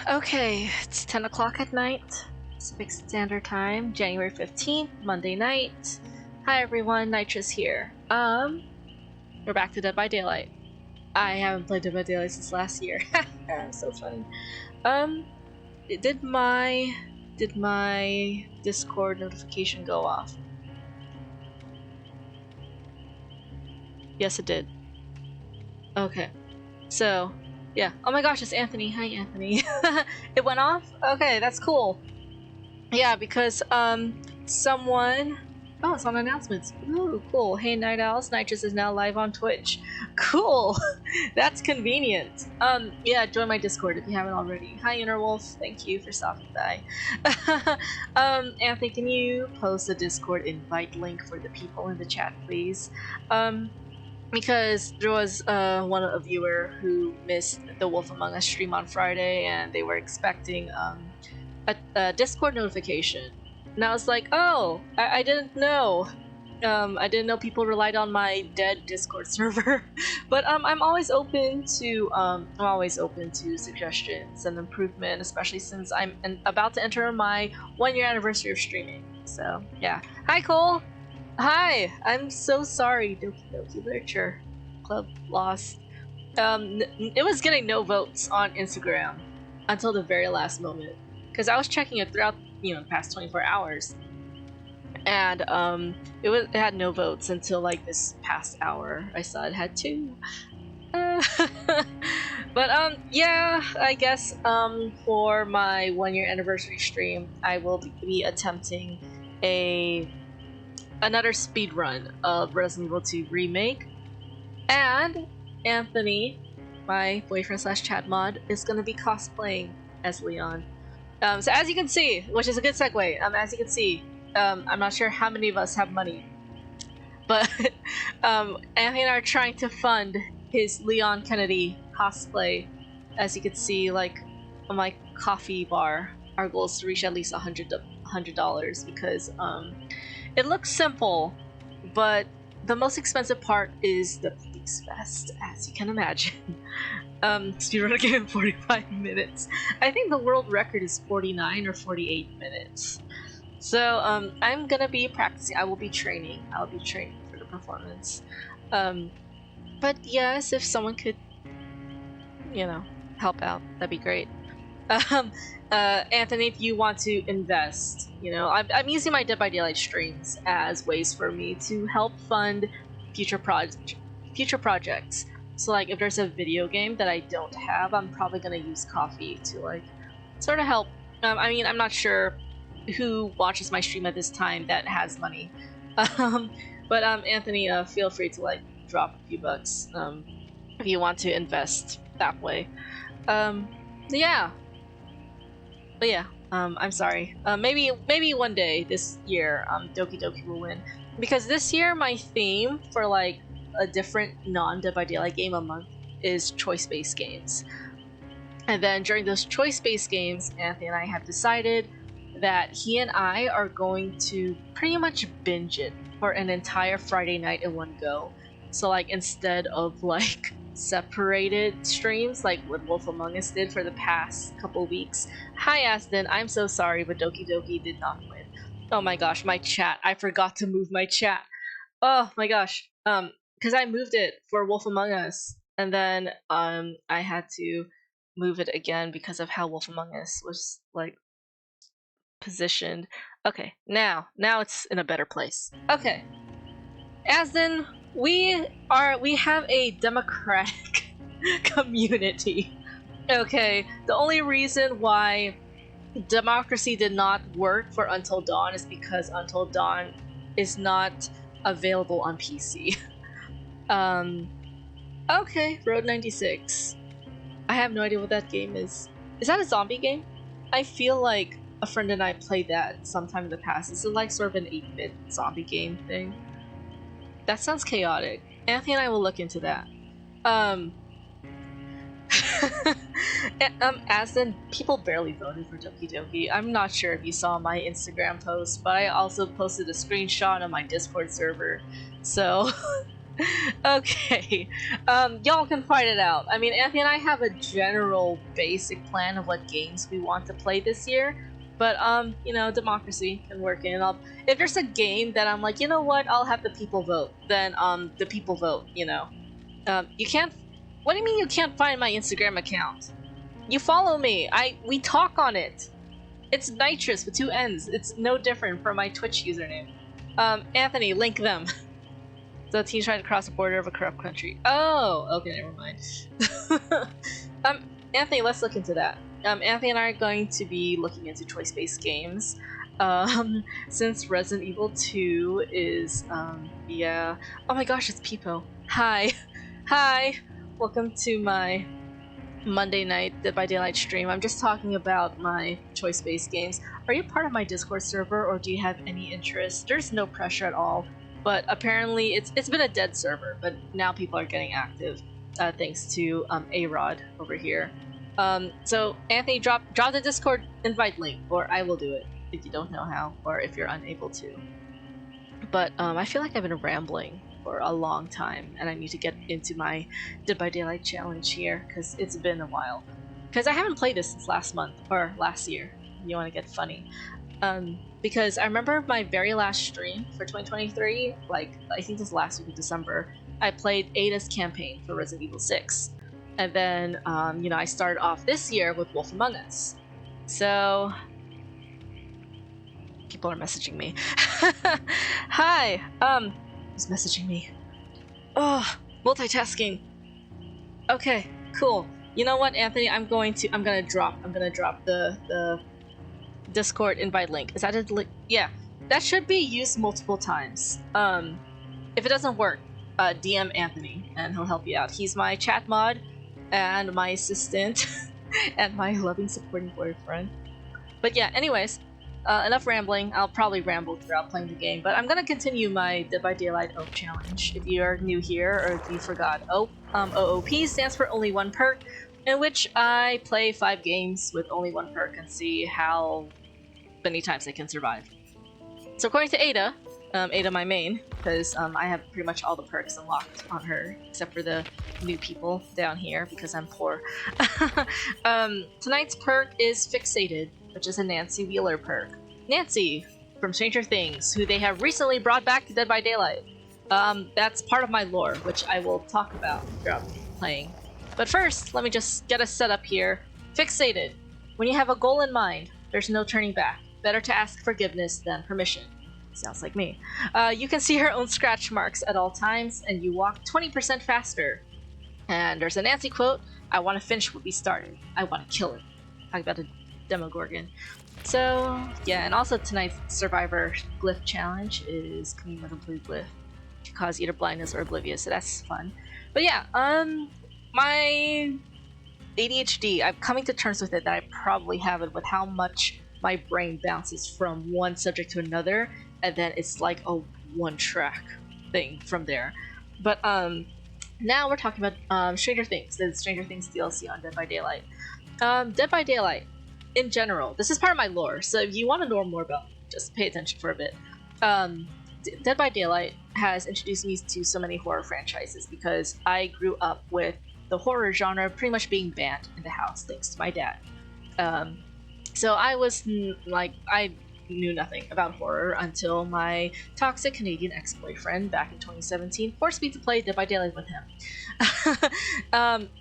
Okay, it's 10 o'clock at night, Pacific Standard Time, January 15th, Monday night. Hi everyone, Nitrous here. We're back to Dead by Daylight. I haven't played Dead by Daylight since last year. So funny. Did my Discord notification go off? Yes, it did. Okay, so yeah. Oh my gosh, it's Anthony. Hi, Anthony. It went off? Okay, that's cool. Yeah, because someone. Oh, it's on announcements. Ooh, cool. Hey, Night Owls, Nitrous is now live on Twitch. Cool. That's convenient. Yeah, join my Discord if you haven't already. Hi, Interwolf. Thank you for stopping by. Anthony, can you post the Discord invite link for the people in the chat, please? Because there was a viewer who missed the Wolf Among Us stream on Friday, and they were expecting a Discord notification. And I was like, oh, I didn't know. I didn't know people relied on my dead Discord server. But I'm always open to suggestions and improvement, especially since I'm about to enter my 1-year anniversary of streaming. So yeah. Hi, Cole. Hi. I'm so sorry. Doki Doki Literature Club lost. It was getting no votes on Instagram until the very last moment, because I was checking it throughout the past 24 hours, and it had no votes until like this past hour. I saw it had 2. But yeah, I guess for my 1-year anniversary stream, I will be attempting another speed run of Resident Evil 2 Remake, and Anthony, my boyfriend / chat mod, is gonna be cosplaying as Leon. So as you can see, which is a good segue, as you can see, I'm not sure how many of us have money, but Anthony and I are trying to fund his Leon Kennedy cosplay. As you can see, like on my coffee bar, our goal is to reach at least $100 because it looks simple, but the most expensive part is the police vest, as you can imagine. Speedrun a game in 45 minutes. I think the world record is 49 or 48 minutes. So I'm gonna be practicing. I will be training. I'll be training for the performance. But yes, if someone could, help out, that'd be great. Anthony, if you want to invest, I'm using my Dead by Daylight streams as ways for me to help fund future projects. So like if there's a video game that I don't have, I'm probably gonna use coffee to like sort of help. I mean, I'm not sure who watches my stream at this time that has money. But Anthony, feel free to like drop a few bucks if you want to invest that way. Yeah. But yeah, I'm sorry. Maybe one day this year, Doki Doki will win, because this year my theme for like a different non-Dead by Daylight game a month is choice-based games. And then during those choice-based games, Anthony and I have decided that he and I are going to pretty much binge it for an entire Friday night in one go. So like instead of like separated streams like what Wolf Among Us did for the past couple weeks. Hi Aston, I'm so sorry, but Doki Doki did not win. Oh my gosh, my chat. I forgot to move my chat. Oh my gosh. Because I moved it for Wolf Among Us, and then I had to move it again because of how Wolf Among Us was like positioned. Okay, now it's in a better place. Okay. Aston, we have a democratic community. Okay, the only reason why democracy did not work for Until Dawn is because Until Dawn is not available on PC. Okay, Road 96. I have no idea what that game is. Is that a zombie game? I feel like a friend and I played that sometime in the past. Is it like sort of an 8-bit zombie game thing? That sounds chaotic. Anthony and I will look into that. As in, people barely voted for Doki Doki. I'm not sure if you saw my Instagram post, but I also posted a screenshot on my Discord server. So, Okay, y'all can fight it out. I mean, Anthony and I have a general basic plan of what games we want to play this year, but you know, democracy can work in. If there's a game that I'm like, you know what, I'll have the people vote, then the people vote. You know, you can't. What do you mean you can't find my Instagram account? You follow me. We talk on it. It's nitrous with 2 N's. It's no different from my Twitch username. Anthony, link them. So teens trying to cross the border of a corrupt country. Oh, okay, never mind. Anthony, let's look into that. Anthony and I are going to be looking into choice-based games. Since Resident Evil 2 is, yeah. Oh my gosh, it's Peepo. Hi. Hi. Welcome to my Monday night Dead by Daylight stream. I'm just talking about my choice-based games. Are you part of my Discord server, or do you have any interest? There's no pressure at all. But apparently, it's been a dead server, but now people are getting active, thanks to A-Rod over here. So Anthony, drop the Discord invite link, or I will do it if you don't know how, or if you're unable to. But I feel like I've been rambling for a long time, and I need to get into my Dead by Daylight challenge here, because it's been a while. Because I haven't played this since last month, or last year. You want to get funny. Because I remember my very last stream for 2023, like, I think this last week of December, I played Ada's campaign for Resident Evil 6. And then, you know, I started off this year with Wolf Among Us. So... people are messaging me. Hi! Who's messaging me? Oh, multitasking! Okay, cool. You know what, Anthony? I'm gonna drop the Discord invite link. Is that a link? Yeah, that should be used multiple times. If it doesn't work, DM Anthony and he'll help you out. He's my chat mod and my assistant and my loving supporting boyfriend. But yeah, anyways, enough rambling. I'll probably ramble throughout playing the game, but I'm gonna continue my Dead by Daylight OOP challenge. If you're new here or if you forgot, OOP stands for only one perk, in which I play 5 games with only one perk and see how many times I can survive. So according to Ada, Ada my main, because I have pretty much all the perks unlocked on her, except for the new people down here, because I'm poor. Tonight's perk is Fixated, which is a Nancy Wheeler perk. Nancy, from Stranger Things, who they have recently brought back to Dead by Daylight. That's part of my lore, which I will talk about throughout playing. But first, let me just get us set up here. Fixated. When you have a goal in mind, there's no turning back. Better to ask forgiveness than permission. Sounds like me. You can see her own scratch marks at all times, and you walk 20% faster. And there's a Nancy quote, I want to finish what we started. I want to kill it. Talk about a Demogorgon. So, yeah, and also tonight's Survivor Glyph Challenge is coming with a blue glyph to cause either blindness or oblivious, so that's fun. But yeah, my ADHD, I'm coming to terms with it that I probably have it with how much my brain bounces from one subject to another, and then it's like a one-track thing from there. But now we're talking about Stranger Things, the Stranger Things DLC on Dead by Daylight. Dead by Daylight, in general, this is part of my lore, so if you want to know more about it, just pay attention for a bit. Dead by Daylight has introduced me to so many horror franchises because I grew up with the horror genre pretty much being banned in the house thanks to my dad. So I was I knew nothing about horror until my toxic Canadian ex-boyfriend back in 2017 forced me to play Dead by Daylight with him.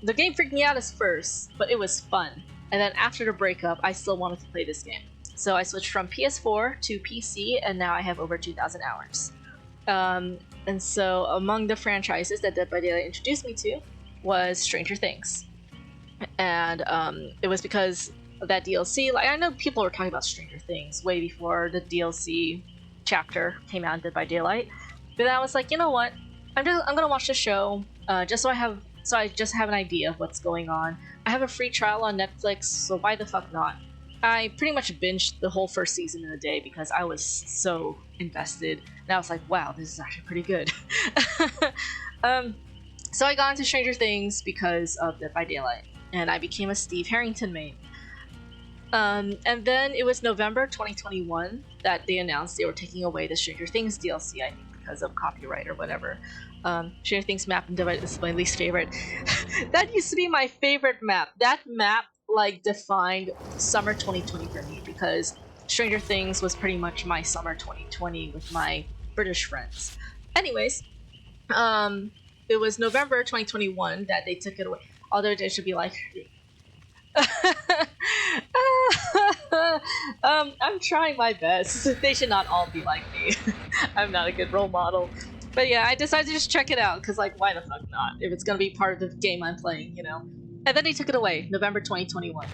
The game freaked me out at first, but it was fun. And then after the breakup, I still wanted to play this game. So I switched from PS4 to PC, and now I have over 2,000 hours. And so among the franchises that Dead by Daylight introduced me to was Stranger Things. And it was because of that DLC. Like, I know people were talking about Stranger Things way before the DLC chapter came out in Dead by Daylight. But I was like, you know what? I'm gonna watch the show just so I just have an idea of what's going on. I have a free trial on Netflix, so why the fuck not? I pretty much binged the whole first season in a day because I was so invested. And I was like, wow, this is actually pretty good. So I got into Stranger Things because of Dead by Daylight, and I became a Steve Harrington main. And then it was November 2021 that they announced they were taking away the Stranger Things DLC, I think because of copyright or whatever. Stranger Things map in Dead by is my least favorite. That used to be my favorite map. That map like defined summer 2020 for me because Stranger Things was pretty much my summer 2020 with my British friends. Anyways, it was November 2021 that they took it away. Although it should be like I'm trying my best. They should not all be like me. I'm not a good role model. But yeah, I decided to just check it out, because like, why the fuck not? If it's gonna be part of the game I'm playing, you know? And then they took it away, November 2021.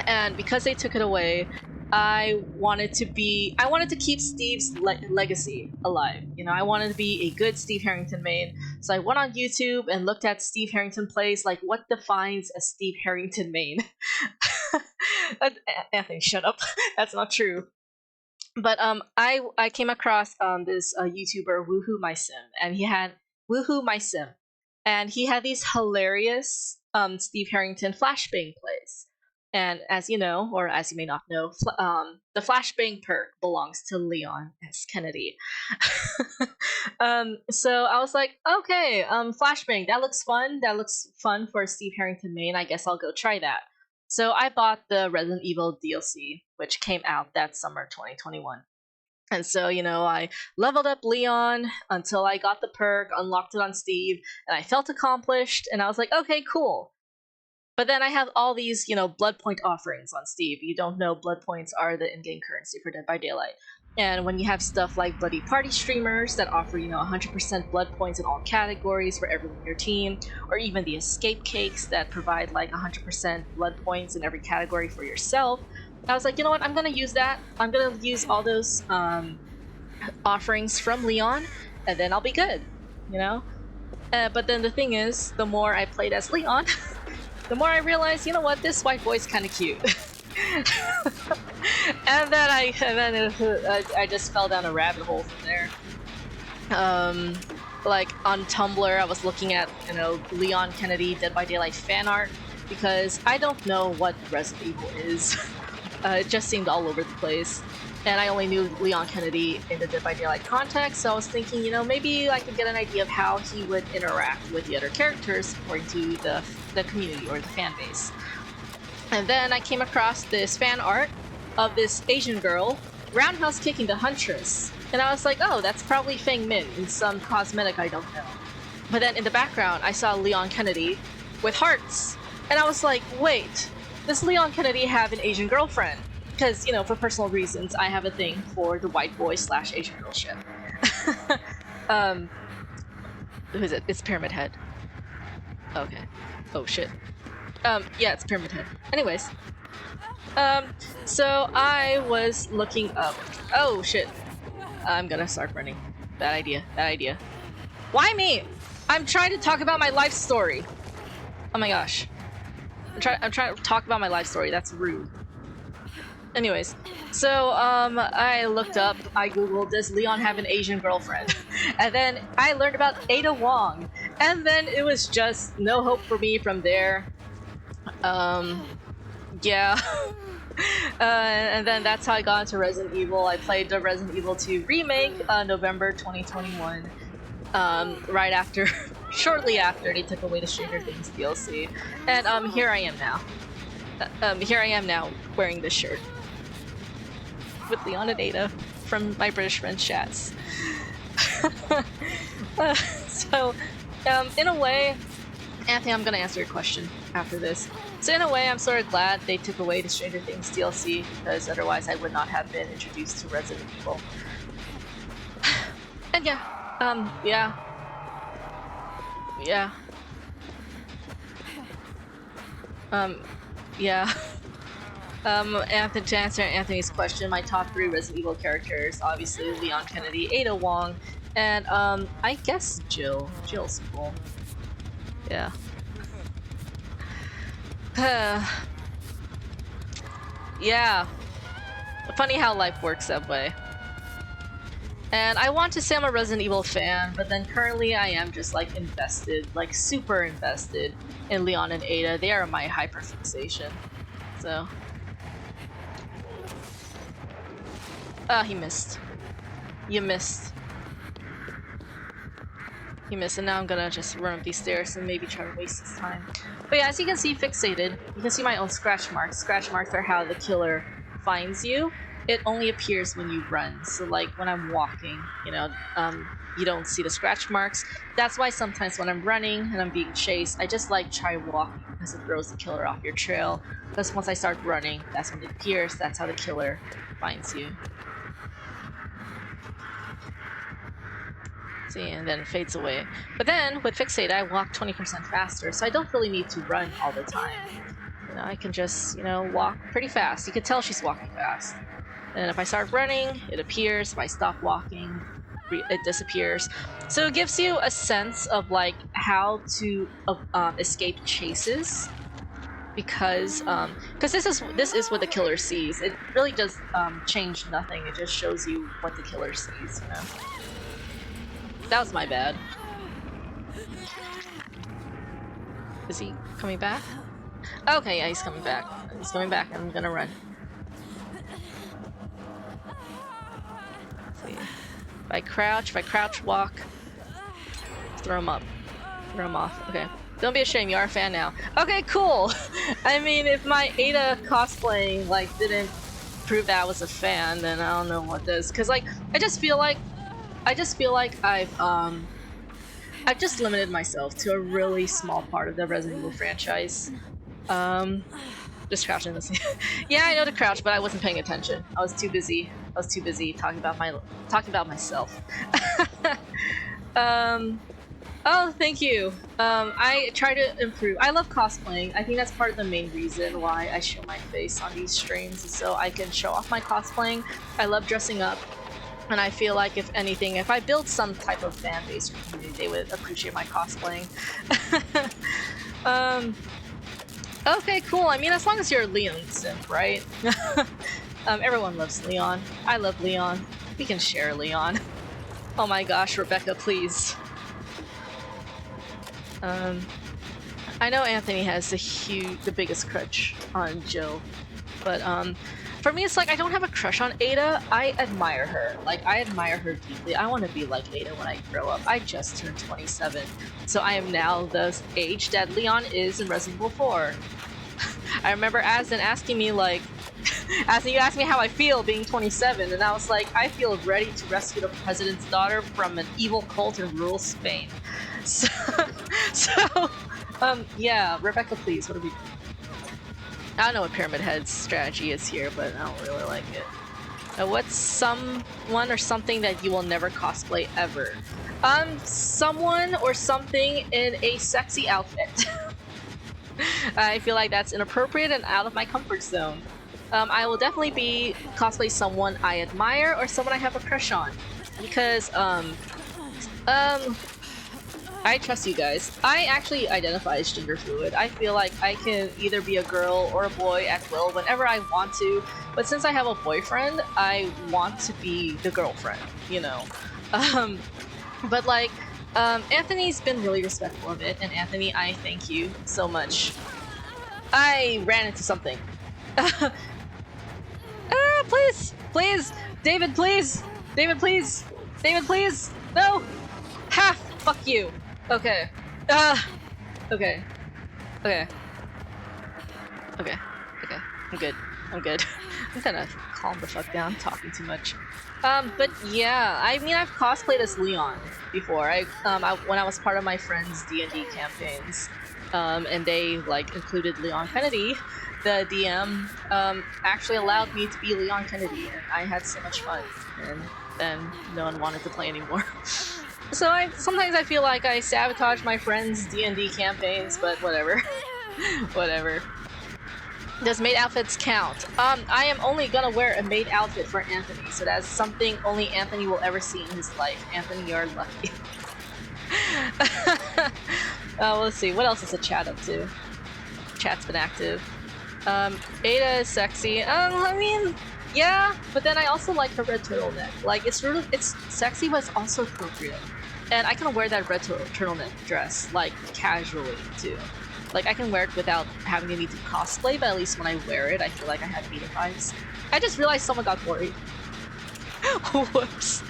And because they took it away, I wanted to keep Steve's legacy alive. You know, I wanted to be a good Steve Harrington main. So I went on YouTube and looked at Steve Harrington plays, like what defines a Steve Harrington main. Anthony, shut up. That's not true. But I came across this YouTuber Woohoo My Sim, and he had Woohoo My Sim, and he had these hilarious Steve Harrington flashbang plays. And as you know, or as you may not know, the flashbang perk belongs to Leon S. Kennedy. So I was like, okay, flashbang, that looks fun. That looks fun for a Steve Harrington main. I guess I'll go try that. So I bought the Resident Evil DLC, which came out that summer 2021. And so, you know, I leveled up Leon until I got the perk, unlocked it on Steve, and I felt accomplished, and I was like, okay, cool. But then I have all these, you know, blood point offerings on Steve. You don't know, blood points are the in-game currency for Dead by Daylight. And when you have stuff like Bloody Party streamers that offer, you know, 100% blood points in all categories for everyone in your team, or even the escape cakes that provide like 100% blood points in every category for yourself, I was like, you know what, I'm gonna use that. I'm gonna use all those offerings from Leon, and then I'll be good, you know? But then the thing is, the more I played as Leon, the more I realized, you know what, this white boy's kind of cute. and then I just fell down a rabbit hole from there. Like on Tumblr, I was looking at, you know, Leon Kennedy Dead by Daylight fan art, because I don't know what Resident Evil is. It just seemed all over the place, and I only knew Leon Kennedy in the Dead by Daylight context, so I was thinking, you know, maybe I could get an idea of how he would interact with the other characters according to the community or the fan base. And then I came across this fan art of this Asian girl roundhouse kicking the Huntress, and I was like, oh, that's probably Feng Min in some cosmetic I don't know. But then in the background, I saw Leon Kennedy with hearts, and I was like, wait, does Leon Kennedy have an Asian girlfriend? Because, you know, for personal reasons, I have a thing for the white boy / Asian girl ship. Who is it? It's Pyramid Head. Okay. Oh shit. Yeah, it's Pyramid Head. Anyways. So I was looking up. Oh shit. I'm gonna start running. Bad idea. Bad idea. Why me? I'm trying to talk about my life story. Oh my gosh. I'm trying to talk about my life story. That's rude. Anyways, so I looked up, I googled, does Leon have an Asian girlfriend? And then I learned about Ada Wong, and then it was just no hope for me from there. Yeah. And then that's how I got into Resident Evil. I played the Resident Evil 2 remake, November 2021, right after, shortly after they took away the Stranger Things DLC. And here I am now. Here I am now, wearing this shirt. With Leon and Ada from my British friends' chats. So, in a way, Anthony, I'm gonna answer your question after this. So in a way, I'm sort of glad they took away the Stranger Things DLC, because otherwise I would not have been introduced to Resident Evil. And yeah, yeah. Yeah. Yeah. Anthony, to answer Anthony's question, my top 3 Resident Evil characters, obviously Leon Kennedy, Ada Wong, and I guess Jill. Jill's cool. Yeah. Yeah. Funny how life works that way. And I want to say I'm a Resident Evil fan, but then currently I am just like invested, like super invested in Leon and Ada. They are my hyperfixation. So. He missed. You missed. He missed, and now I'm gonna just run up these stairs and maybe try to waste his time. But yeah, as you can see, Fixated, you can see my own scratch marks. Scratch marks are how the killer finds you. It only appears when you run, so like when I'm walking, you know, you don't see the scratch marks. That's why sometimes when I'm running and I'm being chased, I just like try walking because it throws the killer off your trail. Because once I start running, that's when it appears. That's how the killer finds you. See, and then it fades away. But then with Fixate, I walk 20% faster, so I don't really need to run all the time. You know, I can just, you know, walk pretty fast. You can tell she's walking fast. And if I start running, it appears. If I stop walking, it disappears. So it gives you a sense of like how to escape chases, because this is what the killer sees. It really does change nothing. It just shows you what the killer sees. You know. That was my bad. Is he coming back? Okay, yeah, he's coming back. He's coming back, and I'm gonna run. Let's see. If I crouch, walk, throw him up. Throw him off. Okay. Don't be ashamed, you are a fan now. Okay, cool! I mean, if my Ada cosplaying, like, didn't prove that I was a fan, then I don't know what does. Cause, like, I just feel like I've just limited myself to a really small part of the Resident Evil franchise. Just crouching this. Yeah, I know to crouch, but I wasn't paying attention. I was too busy talking about myself. Oh, thank you. I try to improve. I love cosplaying. I think that's part of the main reason why I show my face on these streams, so I can show off my cosplaying. I love dressing up. And I feel like, if anything, if I build some type of fan base or community, they would appreciate my cosplaying. Okay, cool. I mean, as long as you're a Leon simp, right? Everyone loves Leon. I love Leon. We can share Leon. Oh my gosh, Rebecca, please. I know Anthony has the biggest crush on Jill, but for me, it's like I don't have a crush on Ada. I admire her. Like, I admire her deeply. I want to be like Ada when I grow up. I just turned 27, so I am now the age that Leon is in Resident Evil 4. I remember Asden asking me, like, you asked me how I feel being 27, and I was like, I feel ready to rescue the president's daughter from an evil cult in rural Spain. So, yeah, Rebecca, please, what are we doing? I don't know what Pyramid Head's strategy is here, but I don't really like it. What's someone or something that you will never cosplay ever? Someone or something in a sexy outfit. I feel like that's inappropriate and out of my comfort zone. I will definitely cosplay someone I admire or someone I have a crush on. Because, I trust you guys. I actually identify as gender fluid. I feel like I can either be a girl or a boy at will whenever I want to, but since I have a boyfriend, I want to be the girlfriend, you know. But like, Anthony's been really respectful of it, and Anthony, I thank you so much. I ran into something. Please! Please! David, please! David, please! David, please! No! Ha! Fuck you! Okay. Okay. Okay. Okay. Okay. I'm good. I'm good. I'm gonna calm the fuck down, talking too much. But yeah, I mean, I've cosplayed as Leon before. When I was part of my friends' D&D campaigns, and they, like, included Leon Kennedy, the DM, actually allowed me to be Leon Kennedy, and I had so much fun, and then no one wanted to play anymore. So sometimes I feel like I sabotage my friends' D&D campaigns, but whatever. Whatever. Does maid outfits count? I am only gonna wear a maid outfit for Anthony, so that's something only Anthony will ever see in his life. Anthony, you're lucky. Let's see, what else is the chat up to? Chat's been active. Ada is sexy. I mean, yeah, but then I also like her red turtleneck. Like, it's sexy, but it's also appropriate. And I can wear that red turtleneck dress, like, casually, too. Like, I can wear it without having to need to cosplay, but at least when I wear it, I feel like I have beta vibes. I just realized someone got worried. Whoops.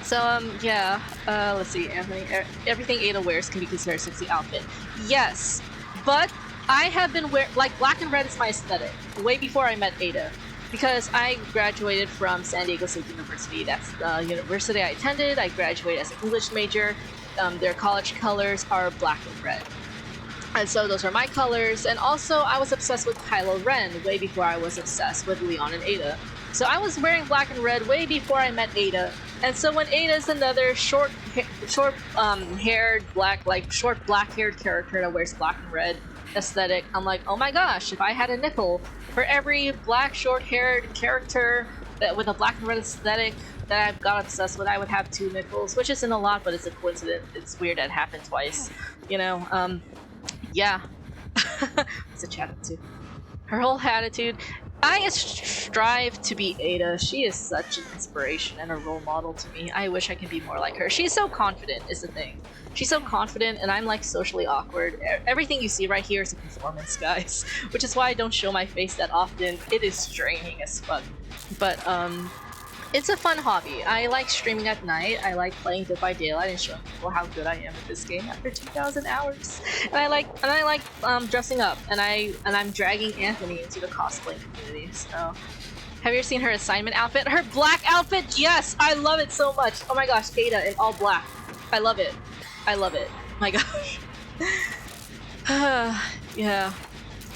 So yeah, let's see, Anthony. Everything Ada wears can be considered a sexy outfit. Yes, but I have been like black and red is my aesthetic way before I met Ada, because I graduated from San Diego State University. That's the university I attended. I graduated as an English major. Their college colors are black and red. And so those are my colors, and also I was obsessed with Kylo Ren way before I was obsessed with Leon and Ada. So I was wearing black and red way before I met Ada, and so when Ada's another short-haired black-haired character that wears black and red aesthetic, I'm like, oh my gosh, if I had a nickel for every black short-haired character with a black and red aesthetic that I've got obsessed with, I would have 2 nickels, which isn't a lot, but it's a coincidence. It's weird that it happened twice, you know. Yeah. It's a chat too. Her whole attitude. I strive to be Ada. She is such an inspiration and a role model to me. I wish I could be more like her. She's so confident is the thing. She's so confident and I'm like socially awkward. Everything you see right here is a performance, guys. Which is why I don't show my face that often. It is draining as fuck. But it's a fun hobby. I like streaming at night. I like playing Dead by Daylight and showing people how good I am at this game after 2,000 hours. And I like dressing up. And I'm dragging Anthony into the cosplay community. So, have you ever seen her assignment outfit? Her black outfit. Yes, I love it so much. Oh my gosh, Ada in all black. I love it. I love it. My gosh. Yeah.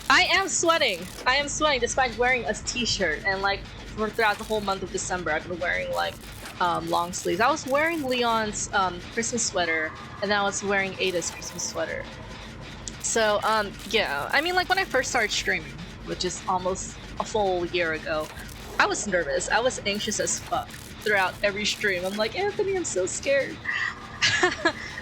I am sweating. I am sweating despite wearing a t-shirt and like. Throughout the whole month of December, I've been wearing like long sleeves. I was wearing Leon's Christmas sweater, and then I was wearing Ada's Christmas sweater. So yeah, I mean, like when I first started streaming, which is almost a full year ago, I was nervous. I was anxious as fuck throughout every stream. I'm like, Anthony, I'm so scared.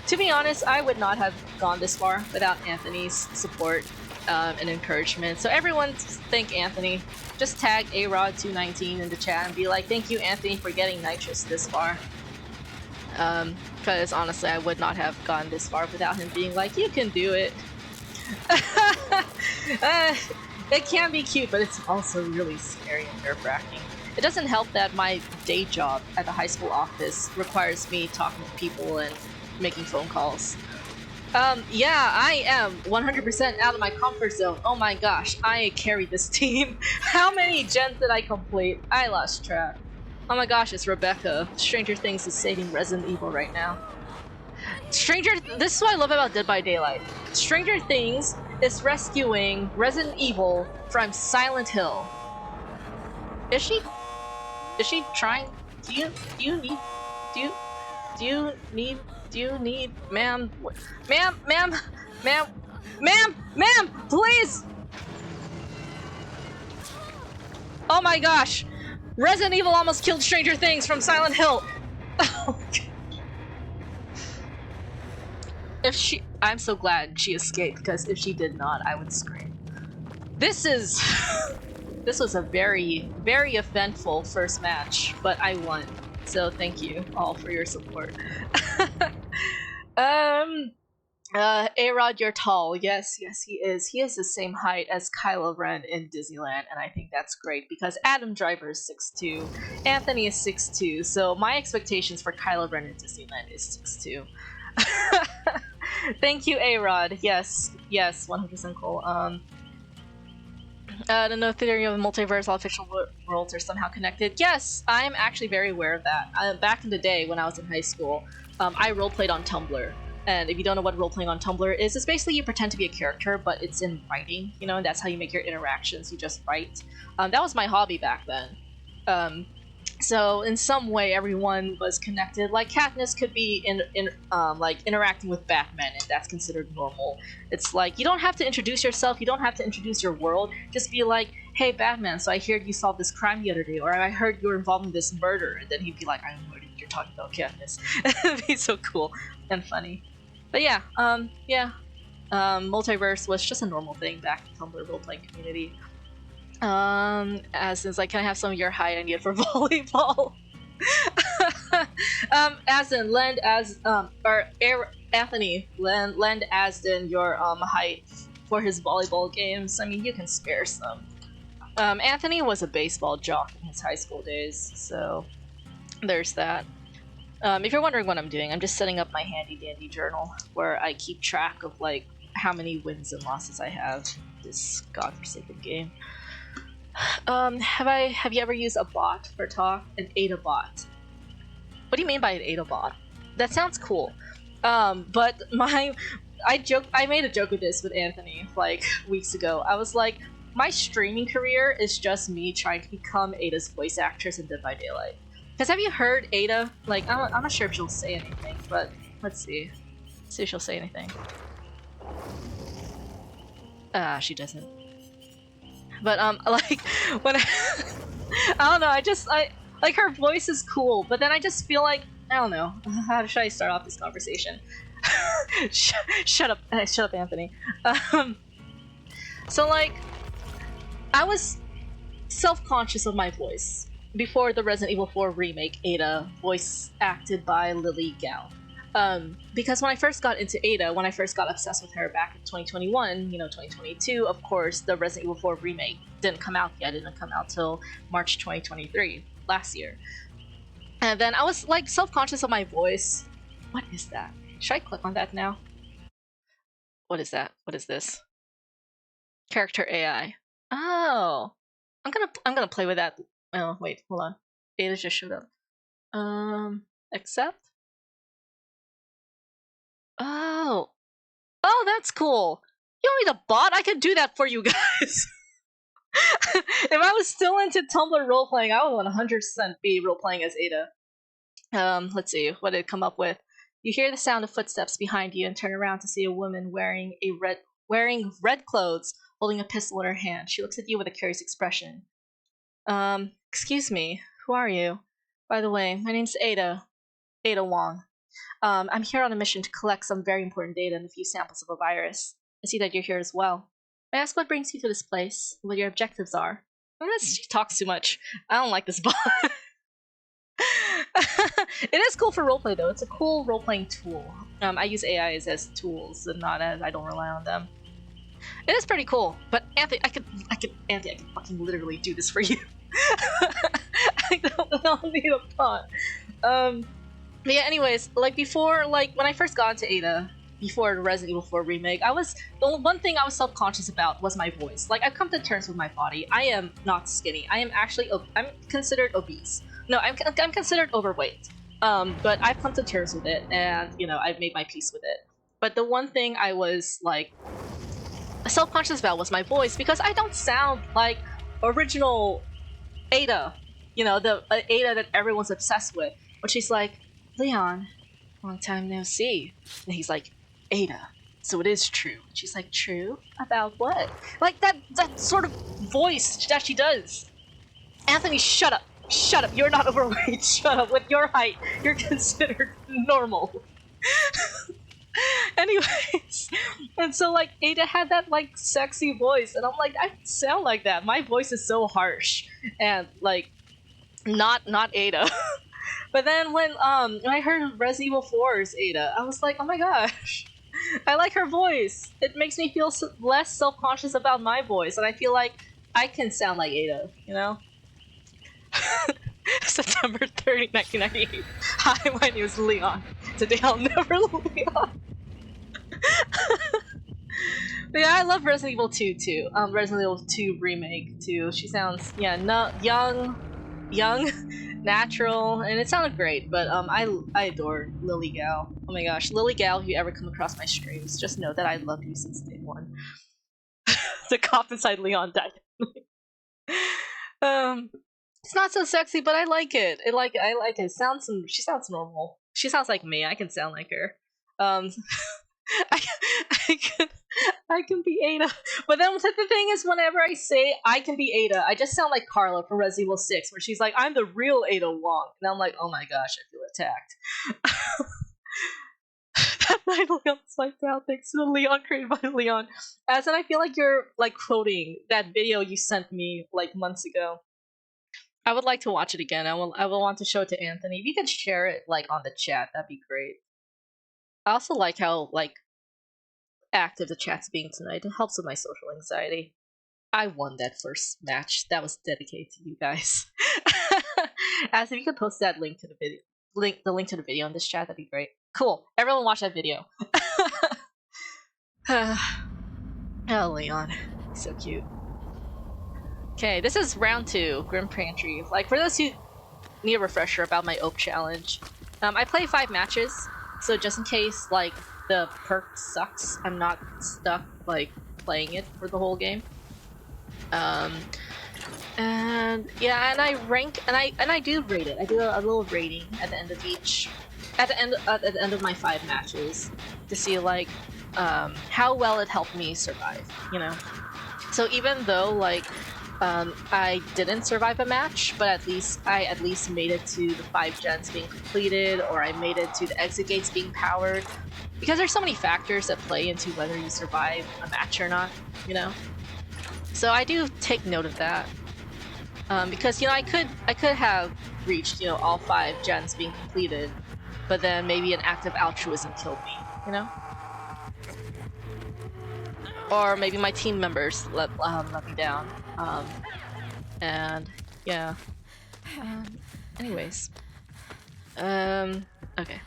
To be honest, I would not have gone this far without Anthony's support and encouragement. So everyone thank Anthony. Just tag arod219 in the chat and be like, thank you Anthony for getting nitrous this far. Because honestly I would not have gone this far without him being like, you can do it. It can be cute, but it's also really scary and nerve-wracking. It doesn't help that my day job at the high school office requires me talking to people and making phone calls. Yeah, I am 100% out of my comfort zone. Oh my gosh, I carried this team. How many gens did I complete? I lost track. Oh my gosh, it's Rebecca. Stranger Things is saving Resident Evil right now. This is what I love about Dead by Daylight. Stranger Things is rescuing Resident Evil from Silent Hill. Is she trying? Do you need, ma'am, please! Oh my gosh! Resident Evil almost killed Stranger Things from Silent Hill! I'm so glad she escaped, because if she did not, I would scream. This was a very, very eventful first match, but I won. So thank you all for your support. A-Rod, you're tall. Yes, he is. He is the same height as Kylo Ren in Disneyland, and I think that's great because Adam Driver is 6'2", Anthony is 6'2", so my expectations for Kylo Ren in Disneyland is 6'2". Thank you, A-Rod. Yes, 100% cool. The theory of multiverse, all fictional worlds are somehow connected. Yes, I'm actually very aware of that. Back in the day when I was in high school, I roleplayed on Tumblr. And if you don't know what roleplaying on Tumblr is, it's basically you pretend to be a character, but it's in writing, you know, and that's how you make your interactions. You just write. That was my hobby back then. So in some way, everyone was connected. Like Katniss could be like interacting with Batman, and that's considered normal. It's like you don't have to introduce yourself, you don't have to introduce your world. Just be like, "Hey, Batman, so I heard you solved this crime the other day, or I heard you were involved in this murder," and then he'd be like, "I don't know what you're talking about, Katniss." It'd be so cool and funny. But yeah, multiverse was just a normal thing back in Tumblr roleplaying community. As is like, can I have some of your height I need for volleyball? As in lend as Anthony lend as in your height for his volleyball games. I mean, you can spare some. Anthony was a baseball jock in his high school days, so there's that. If you're wondering what I'm doing, I'm just setting up my handy dandy journal where I keep track of like how many wins and losses I have. This godforsaken game. Have you ever used a bot for talk? An Ada bot. What do you mean by an Ada bot? That sounds cool. But I made a joke of this with Anthony like weeks ago. I was like, my streaming career is just me trying to become Ada's voice actress in Dead by Daylight. Because have you heard Ada? Like, I'm not sure if she'll say anything, but let's see. Let's see if she'll say anything. She doesn't. But like when I don't know, I like her voice is cool, but then I just feel like I don't know. How should I start off this conversation? Shut up, Anthony. So like, I was self-conscious of my voice before the Resident Evil 4 remake Ada, voice acted by Lily Gao. Because when I first got into Ada, when I first got obsessed with her back in 2021, 2022, of course, the Resident Evil 4 remake didn't come out yet. It didn't come out till March 2023, last year. And then I was like self-conscious of my voice. What is that? Should I click on that now? What is that? What is this? Character AI. Oh, I'm gonna play with that. Oh wait, hold on. Ada just showed up. Accept. Oh, that's cool. You don't need a bot. I can do that for you guys. If I was still into Tumblr roleplaying, I would 100% be roleplaying as Ada. Let's see, what did it come up with? You hear the sound of footsteps behind you and turn around to see a woman wearing red clothes, holding a pistol in her hand. She looks at you with a curious expression. Excuse me, who are you? By the way, my name's Ada Wong. I'm here on a mission to collect some very important data and a few samples of a virus. I see that you're here as well. I ask what brings you to this place, what your objectives are. She talks too much. I don't like this bot. It is cool for roleplay though. It's a cool role-playing tool. I use AIs as tools and not as I don't rely on them. It is pretty cool, but Anthony, I could fucking literally do this for you. I don't need a bot. But yeah, anyways, like before, like when I first got into Ada, before the Resident Evil 4 remake, the one thing I was self-conscious about was my voice. Like I've come to terms with my body. I am not skinny. I am actually, I'm considered obese. No, I'm considered overweight. But I've come to terms with it, and I've made my peace with it. But the one thing I was like self-conscious about was my voice, because I don't sound like original Ada. The Ada that everyone's obsessed with. When she's like, Leon, long time no see. And he's like, Ada, so it is true. And she's like, true? About what? Like that sort of voice that she does. Anthony, shut up. Shut up. You're not overweight. Shut up. With your height, you're considered normal. Anyways, and so like Ada had that like sexy voice, and I'm like, I don't sound like that. My voice is so harsh and like not Ada. But then when I heard Resident Evil 4's Ada, I was like, oh my gosh, I like her voice. It makes me feel less self-conscious about my voice, and I feel like I can sound like Ada, September 30, 1998. Hi, my name is Leon. Today I'll never Leon. But yeah, I love Resident Evil 2 too. Resident Evil 2 remake too. She sounds young, natural, and it sounded great. But I adore Lily Gao. Oh my gosh, Lily Gao! If you ever come across my streams, just know that I love you since day one. The cop inside Leon died. It's not so sexy, but I like it. I like it. She sounds normal. She sounds like me. I can sound like her. I can be Ada. But then the thing is, whenever I say I can be Ada, I just sound like Carla from Resident Evil 6, where she's like, I'm the real Ada Wong. And I'm like, oh my gosh, I feel attacked. That night Leon swiped out thanks to the Leon created by Leon. As in, I feel like you're like quoting that video you sent me like months ago. I would like to watch it again. I will want to show it to Anthony. If you could share it like on the chat, that'd be great. I also like how like active the chat's being tonight. It helps with my social anxiety. I won that first match. That was dedicated to you guys. As if you could post that link to the the link to the video in this chat. That'd be great. Cool. Everyone watch that video. Oh, Leon, so cute. Okay, this is round 2, Grim Pantry. Like, for those who need a refresher about my Oak Challenge, I play 5 matches, so just in case, like, the perk sucks, I'm not stuck, like, playing it for the whole game. And yeah, and I rank, and I do rate it. I do a little rating at the end of each, at the end of my 5 matches, to see, like, how well it helped me survive, you know? So even though, like, I didn't survive a match, but I at least made it to the 5 gens being completed, or I made it to the exit gates being powered, because there's so many factors that play into whether you survive a match or not, you know? So I do take note of that, because, you know, I could have reached, you know, all 5 gens being completed, but then maybe an act of altruism killed me, you know? Or maybe my team members let me down. And yeah. Anyways. Okay.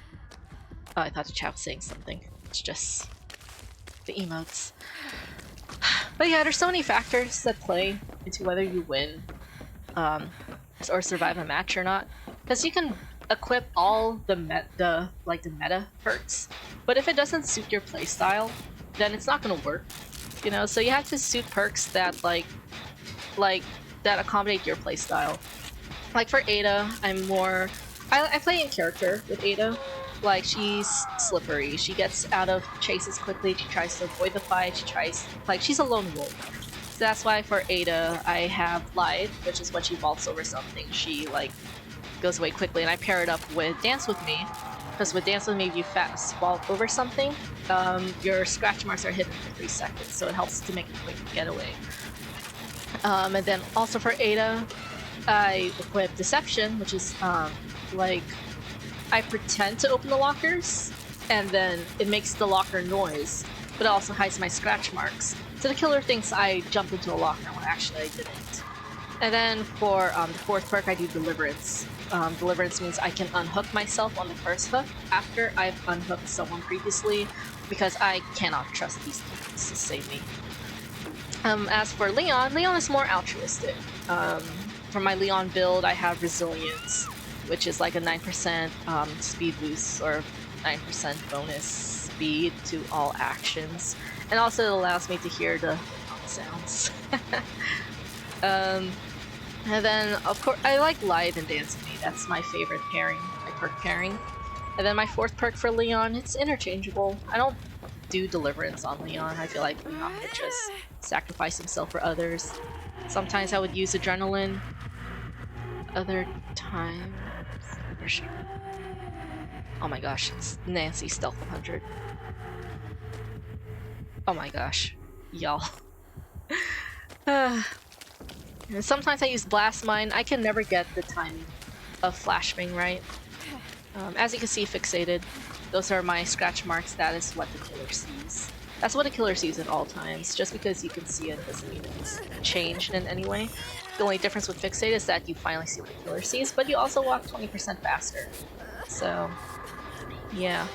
Oh, I thought the chat was saying something. It's just the emotes. But yeah, there's so many factors that play into whether you win, or survive a match or not. Because you can equip all the meta perks, but if it doesn't suit your playstyle, then it's not gonna work. You know, so you have to suit perks that like that accommodate your playstyle. Like for Ada, I play in character with Ada. Like, she's slippery. She gets out of chases quickly. She tries to avoid the fight. She's a lone wolf. So that's why for Ada, I have Lithe, which is when she vaults over something, she like goes away quickly, and I pair it up with Dance With Me. Because with Dance With Me, if you fast vault over something, your scratch marks are hidden for 3 seconds, so it helps to make a quick getaway. And then also for Ada, I equip Deception, which is like, I pretend to open the lockers, and then it makes the locker noise, but it also hides my scratch marks. So the killer thinks I jumped into a locker when actually I didn't. And then for the 4th perk, I do Deliverance. Deliverance means I can unhook myself on the first hook after I've unhooked someone previously, because I cannot trust these demons to save me. As for Leon is more altruistic. For my Leon build, I have Resilience, which is like a 9% speed boost, or 9% bonus speed to all actions. And also it allows me to hear the sounds. And then, of course, I like Lithe and Dance With Me. That's my favorite pairing, my perk pairing. And then my 4th perk for Leon, it's interchangeable. I don't do Deliverance on Leon. I feel like Leon would just sacrifice himself for others. Sometimes I would use Adrenaline. Other times... Oh my gosh, it's Nancy Stealth 100. Oh my gosh, y'all. And sometimes I use Blast Mine. I can never get the timing of Flashbang right. As you can see, Fixated. Those are my scratch marks. That is what the killer sees. That's what a killer sees at all times. Just because you can see it doesn't mean it's changed in any way. The only difference with Fixated is that you finally see what the killer sees, but you also walk 20% faster. So, yeah.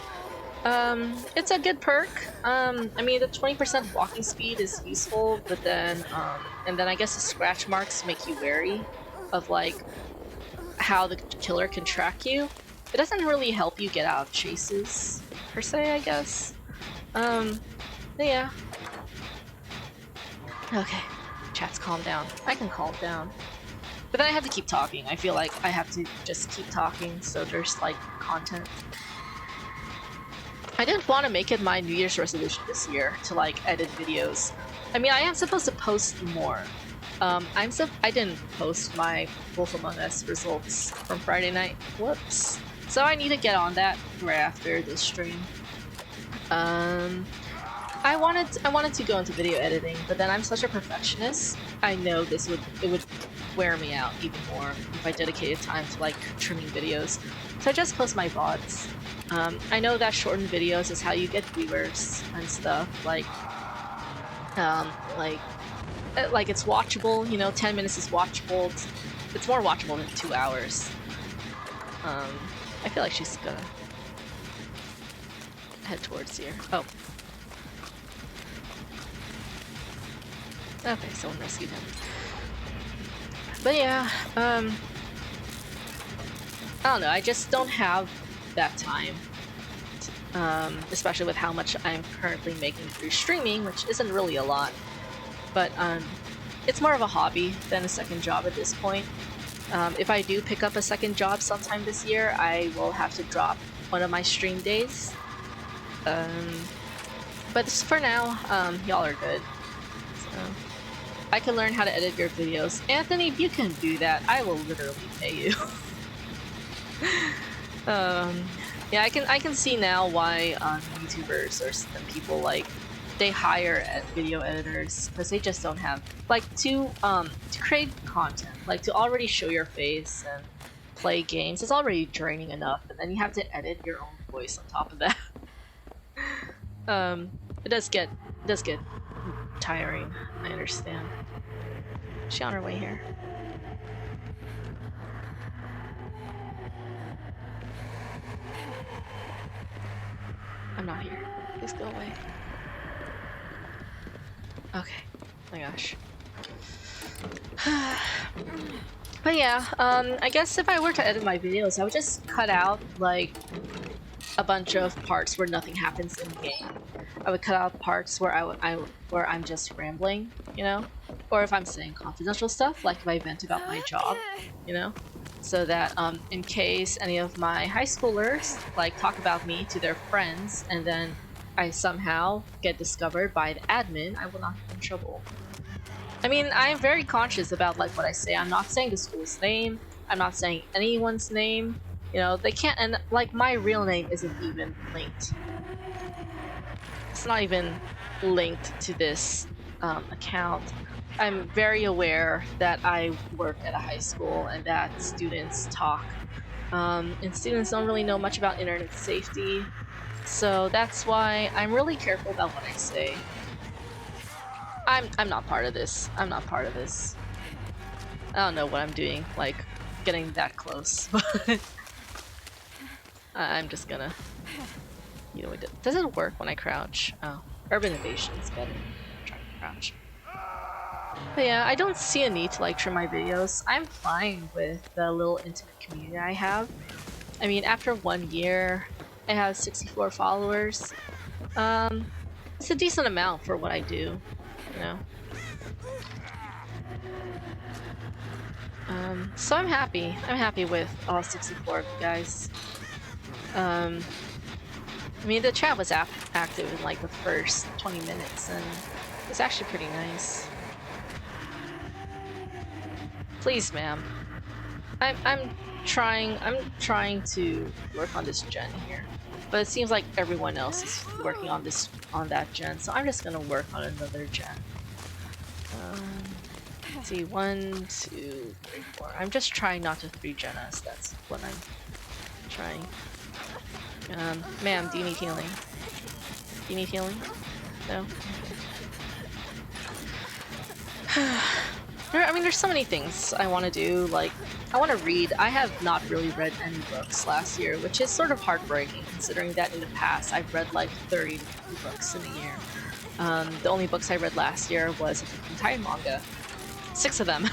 It's a good perk. I mean, the 20% walking speed is useful, but then, and then I guess the scratch marks make you wary of, like, how the killer can track you. It doesn't really help you get out of chases, per se, I guess. Yeah. Okay. Chat's calm down. I can calm down. But then I have to keep talking. I feel like I have to just keep talking, so there's, like, content. I didn't want to make it my New Year's resolution this year to, like, edit videos. I mean, I am supposed to post more. I didn't post my Wolf Among Us results from Friday night. Whoops. So I need to get on that right after this stream. I wanted to go into video editing, but then I'm such a perfectionist. I know it would wear me out even more if I dedicated time to, like, trimming videos. So I just post my VODs. I know that shortened videos is how you get viewers and stuff, like it's watchable, you know, 10 minutes is watchable. It's more watchable than 2 hours. I feel like she's gonna head towards here. Oh. Okay, someone rescued him. But yeah, I don't know, I just don't have that time. Especially with how much I'm currently making through streaming, which isn't really a lot. But it's more of a hobby than a second job at this point. If I do pick up a second job sometime this year, I will have to drop one of my stream days. But for now, y'all are good. So I can learn how to edit your videos. Anthony, if you can do that, I will literally pay you. Yeah, I can see now why YouTubers or some people like they hire video editors because they just don't have like to create content, like to already show your face and play games. It's already draining enough, and then you have to edit your own voice on top of that. It does get tiring. I understand. Is she on her way here? I'm not here. Please go away. Okay. Oh my gosh. But yeah, I guess if I were to edit my videos, I would just cut out like a bunch of parts where nothing happens in game. I would cut out parts where where I'm just rambling, you know, or if I'm saying confidential stuff, like if I vent about my job, you know, so that in case any of my high schoolers like talk about me to their friends and then I somehow get discovered by the admin, I will not get in trouble. I mean, I'm very conscious about like what I say. I'm not saying the school's name. I'm not saying anyone's name. You know, they can't, and like my real name isn't even linked. It's not even linked to this account. I'm very aware that I work at a high school and that students talk. And students don't really know much about internet safety. So that's why I'm really careful about what I say. I'm not part of this. I'm not part of this. I don't know what I'm doing, like getting that close, but I'm just gonna, you know, does it work when I crouch? Oh, urban evasion is better. I'm trying to crouch. But yeah, I don't see a need to like trim my videos. I'm fine with the little intimate community I have. I mean, after 1 year, I have 64 followers. It's a decent amount for what I do, you know. So I'm happy. I'm happy with all 64 of you guys. I mean, the chat was active in like the first 20 minutes, and it's actually pretty nice. Please, ma'am. I'm trying to work on this gen here, but it seems like everyone else is working on that gen, so I'm just gonna work on another gen. Let's see, 1, 2, 3, 4. I'm just trying not to 3-gen us. That's what I'm trying. Ma'am, do you need healing? Do you need healing? No? I mean, there's so many things I want to do. Like, I want to read. I have not really read any books last year, which is sort of heartbreaking considering that in the past I've read like 30 books in a year. The only books I read last year was the entire manga. 6 of them.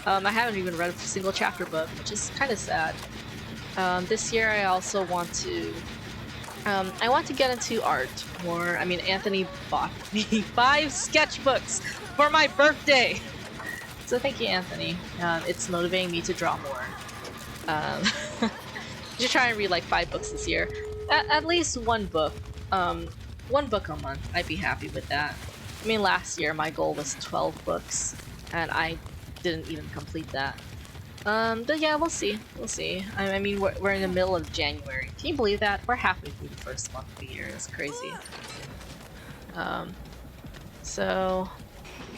I haven't even read a single chapter book, which is kind of sad. This year I also want to get into art more. I mean, Anthony bought me 5 sketchbooks for my birthday! So thank you, Anthony. It's motivating me to draw more. Just try and read like 5 books this year. At least 1 book. 1 book a month. I'd be happy with that. I mean, last year my goal was 12 books, and I didn't even complete that. But yeah, we'll see. We'll see. I mean, we're in the middle of January. Can you believe that? We're halfway through the first month of the year. It's crazy. So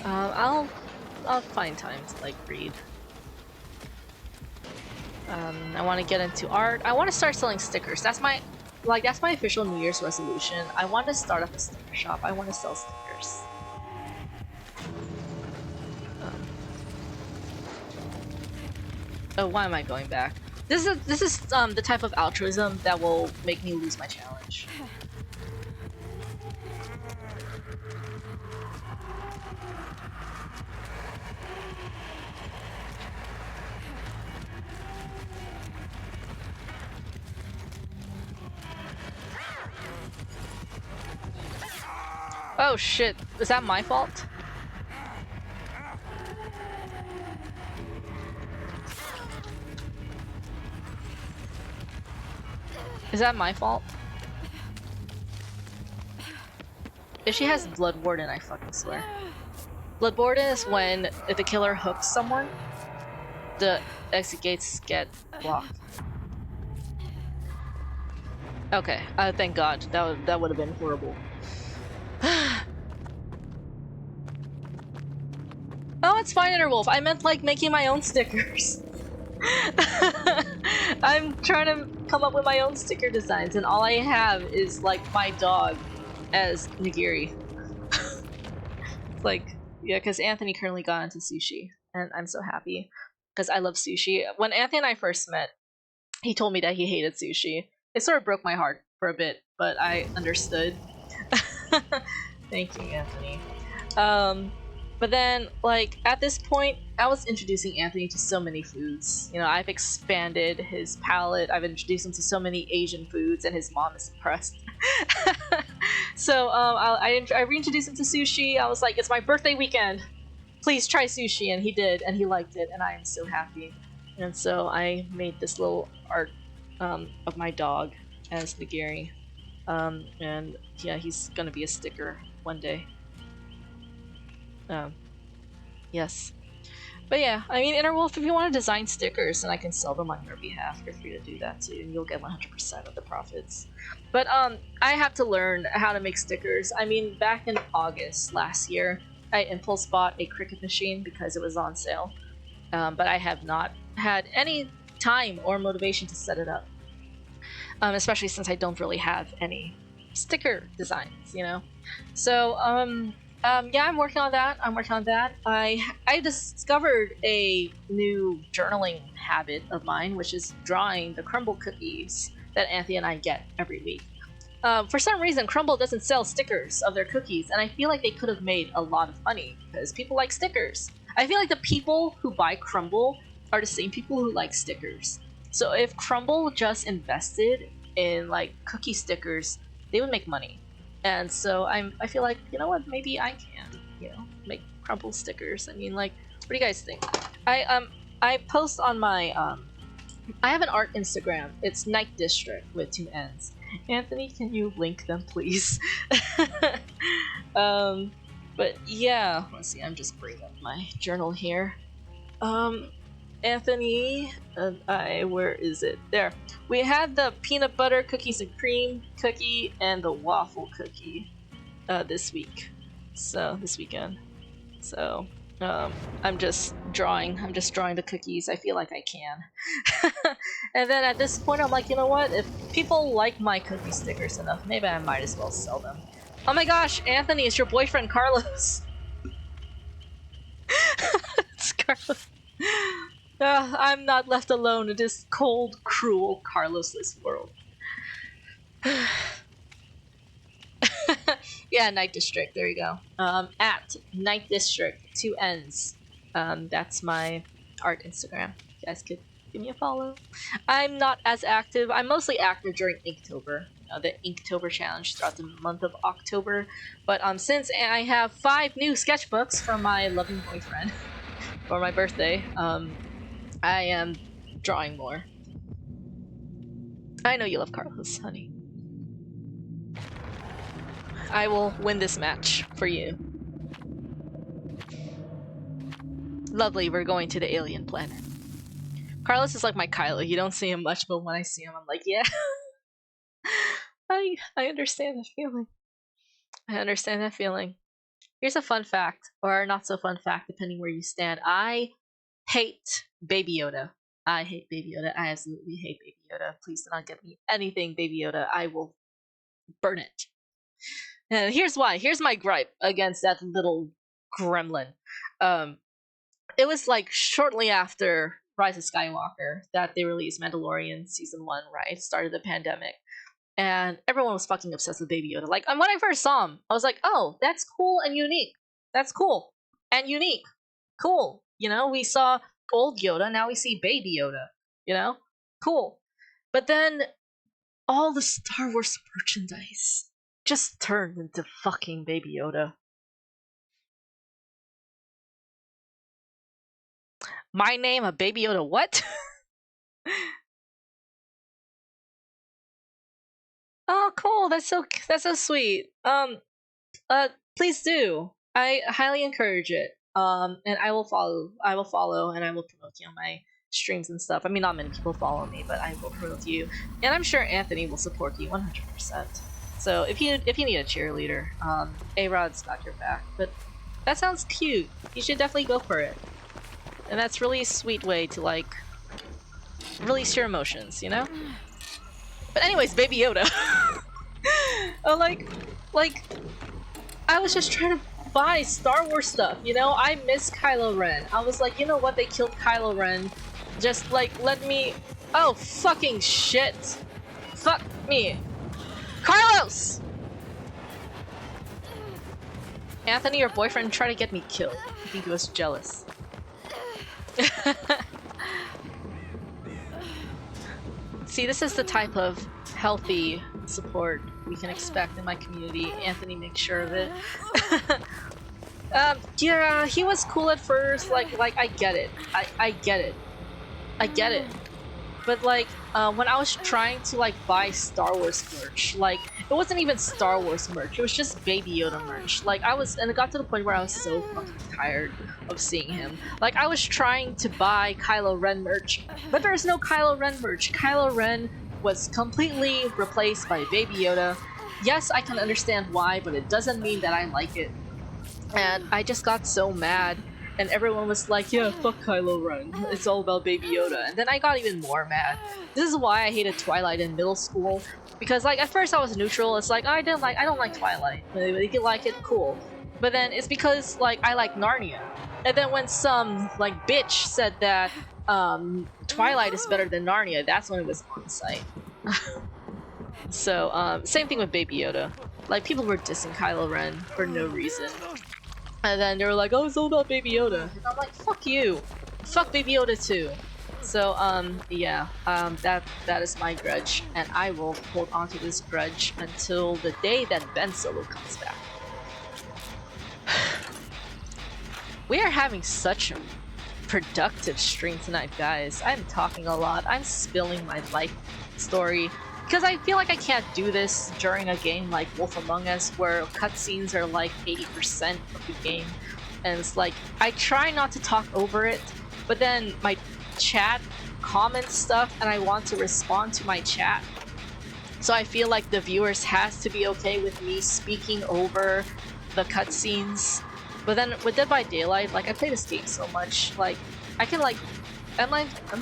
I'll find time to like read. I want to get into art. I want to start selling stickers. That's my official New Year's resolution. I want to start up a sticker shop. I want to sell stickers. Oh, why am I going back? This is the type of altruism that will make me lose my challenge. Oh shit, is that my fault? Is that my fault? If she has Blood Warden, I fucking swear. Blood Warden is when if the killer hooks someone, the exit gates get blocked. Okay, thank God. That would have been horrible. Oh, it's fine, Interwolf. I meant like making my own stickers. I'm trying to come up with my own sticker designs, and all I have is like my dog as Nigiri. Like, yeah, because Anthony currently got into sushi, and I'm so happy because I love sushi. When Anthony and I first met, he told me that he hated sushi. It sort of broke my heart for a bit, but I understood. Thank you, Anthony. But then, like, at this point, I was introducing Anthony to so many foods. You know, I've expanded his palate. I've introduced him to so many Asian foods, and his mom is impressed. So, I reintroduced him to sushi. I was like, it's my birthday weekend. Please try sushi, and he did, and he liked it, and I am so happy. And so I made this little art of my dog as Nigiri. And yeah, he's gonna be a sticker one day. Yes. But yeah, I mean, Interwolf, if you want to design stickers and I can sell them on your behalf, you're free to do that too, and you'll get 100% of the profits. But I have to learn how to make stickers. I mean, back in August last year, I impulse bought a Cricut machine because it was on sale. But I have not had any time or motivation to set it up. Especially since I don't really have any sticker designs, you know? So, yeah, I'm working on that. I discovered a new journaling habit of mine, which is drawing the crumble cookies that Anthony and I get every week. For some reason, Crumble doesn't sell stickers of their cookies, and I feel like they could have made a lot of money because people like stickers. I feel like the people who buy Crumble are the same people who like stickers. So if Crumble just invested in like cookie stickers, they would make money. And so I feel like, you know what, maybe I can, you know, make Crumble stickers. I mean, like, what do you guys think? I post on my I have an art Instagram. It's Night District with 2 N's. Anthony, can you link them, please? But yeah, let's see. I'm just bringing up my journal here. Anthony, where is it? There. We had the peanut butter cookies and cream cookie and the waffle cookie this week. So this weekend. So I'm just drawing the cookies. I feel like I can. And then at this point I'm like, you know what, if people like my cookie stickers enough, maybe I might as well sell them. Oh my gosh, Anthony, it's your boyfriend Carlos. It's Carlos. I'm not left alone in this cold, cruel, Carlosless world. Yeah, Night District. There you go. At Night District, 2 N's. That's my art Instagram. You guys could give me a follow. I'm not as active. I'm mostly active during Inktober. The Inktober challenge throughout the month of October. But since I have 5 new sketchbooks from my loving boyfriend for my birthday, I am drawing more. I know you love Carlos, honey. I will win this match for you. Lovely, we're going to the alien planet. Carlos is like my Kylo. You don't see him much, but when I see him, I'm like, yeah. I understand that feeling. I understand that feeling. Here's a fun fact, or not so fun fact, depending where you stand. I hate Baby Yoda. I hate Baby Yoda. I absolutely hate Baby Yoda. Please do not get me anything Baby Yoda. I will burn it. And here's why. Here's my gripe against that little gremlin. It was like shortly after Rise of Skywalker that they released Mandalorian season 1, right? Started the pandemic. And everyone was fucking obsessed with Baby Yoda. Like, when I first saw him, I was like, oh, that's cool and unique. That's cool and unique. Cool. You know, we saw old Yoda, now we see Baby Yoda. You know? Cool. But then all the Star Wars merchandise just turned into fucking Baby Yoda. My name, a Baby Yoda, what? Oh, cool. That's so sweet. Please do. I highly encourage it. And I will follow, and I will promote you on my streams and stuff. I mean, not many people follow me, but I will promote you, and I'm sure Anthony will support you 100%. So if you need a cheerleader, A-Rod's got your back. But that sounds cute. You should definitely go for it. And that's really a sweet way to like release your emotions, you know? But anyways, Baby Yoda. like I was just trying to buy Star Wars stuff, you know? I miss Kylo Ren. I was like, you know what? They killed Kylo Ren. Just like let me. Oh fucking shit! Fuck me, Carlos. Anthony, your boyfriend, tried to get me killed. I think he was jealous. See, this is the type of healthy support we can expect in my community. Anthony makes sure of it. Yeah, he was cool at first. Like I get it. I get it. I get it. But like, when I was trying to like buy Star Wars merch, like it wasn't even Star Wars merch. It was just Baby Yoda merch. Like and it got to the point where I was so fucking tired of seeing him. Like I was trying to buy Kylo Ren merch, but there's no Kylo Ren merch. Kylo Ren was completely replaced by Baby Yoda. Yes, I can understand why, but it doesn't mean that I like it. And I just got so mad. And everyone was like, yeah, fuck Kylo Ren. It's all about Baby Yoda. And then I got even more mad. This is why I hated Twilight in middle school. Because like at first I was neutral. It's like I don't like Twilight. If you like it, cool. But then it's because like I like Narnia. And then when some like bitch said that Twilight is better than Narnia, that's when it was on site. So same thing with Baby Yoda. Like people were dissing Kylo Ren for no reason. And then they were like, oh, it's all about Baby Yoda. And I'm like, fuck you. Fuck Baby Yoda too. So, yeah, that is my grudge. And I will hold on to this grudge until the day that Ben Solo comes back. We are having such a productive stream tonight, guys. I'm talking a lot. I'm spilling my life story. Because I feel like I can't do this during a game like Wolf Among Us, where cutscenes are like 80% of the game. And it's like, I try not to talk over it, but then my chat comments stuff and I want to respond to my chat. So I feel like the viewers has to be okay with me speaking over the cutscenes. But then with Dead by Daylight, like I play this game so much, like I can like I'm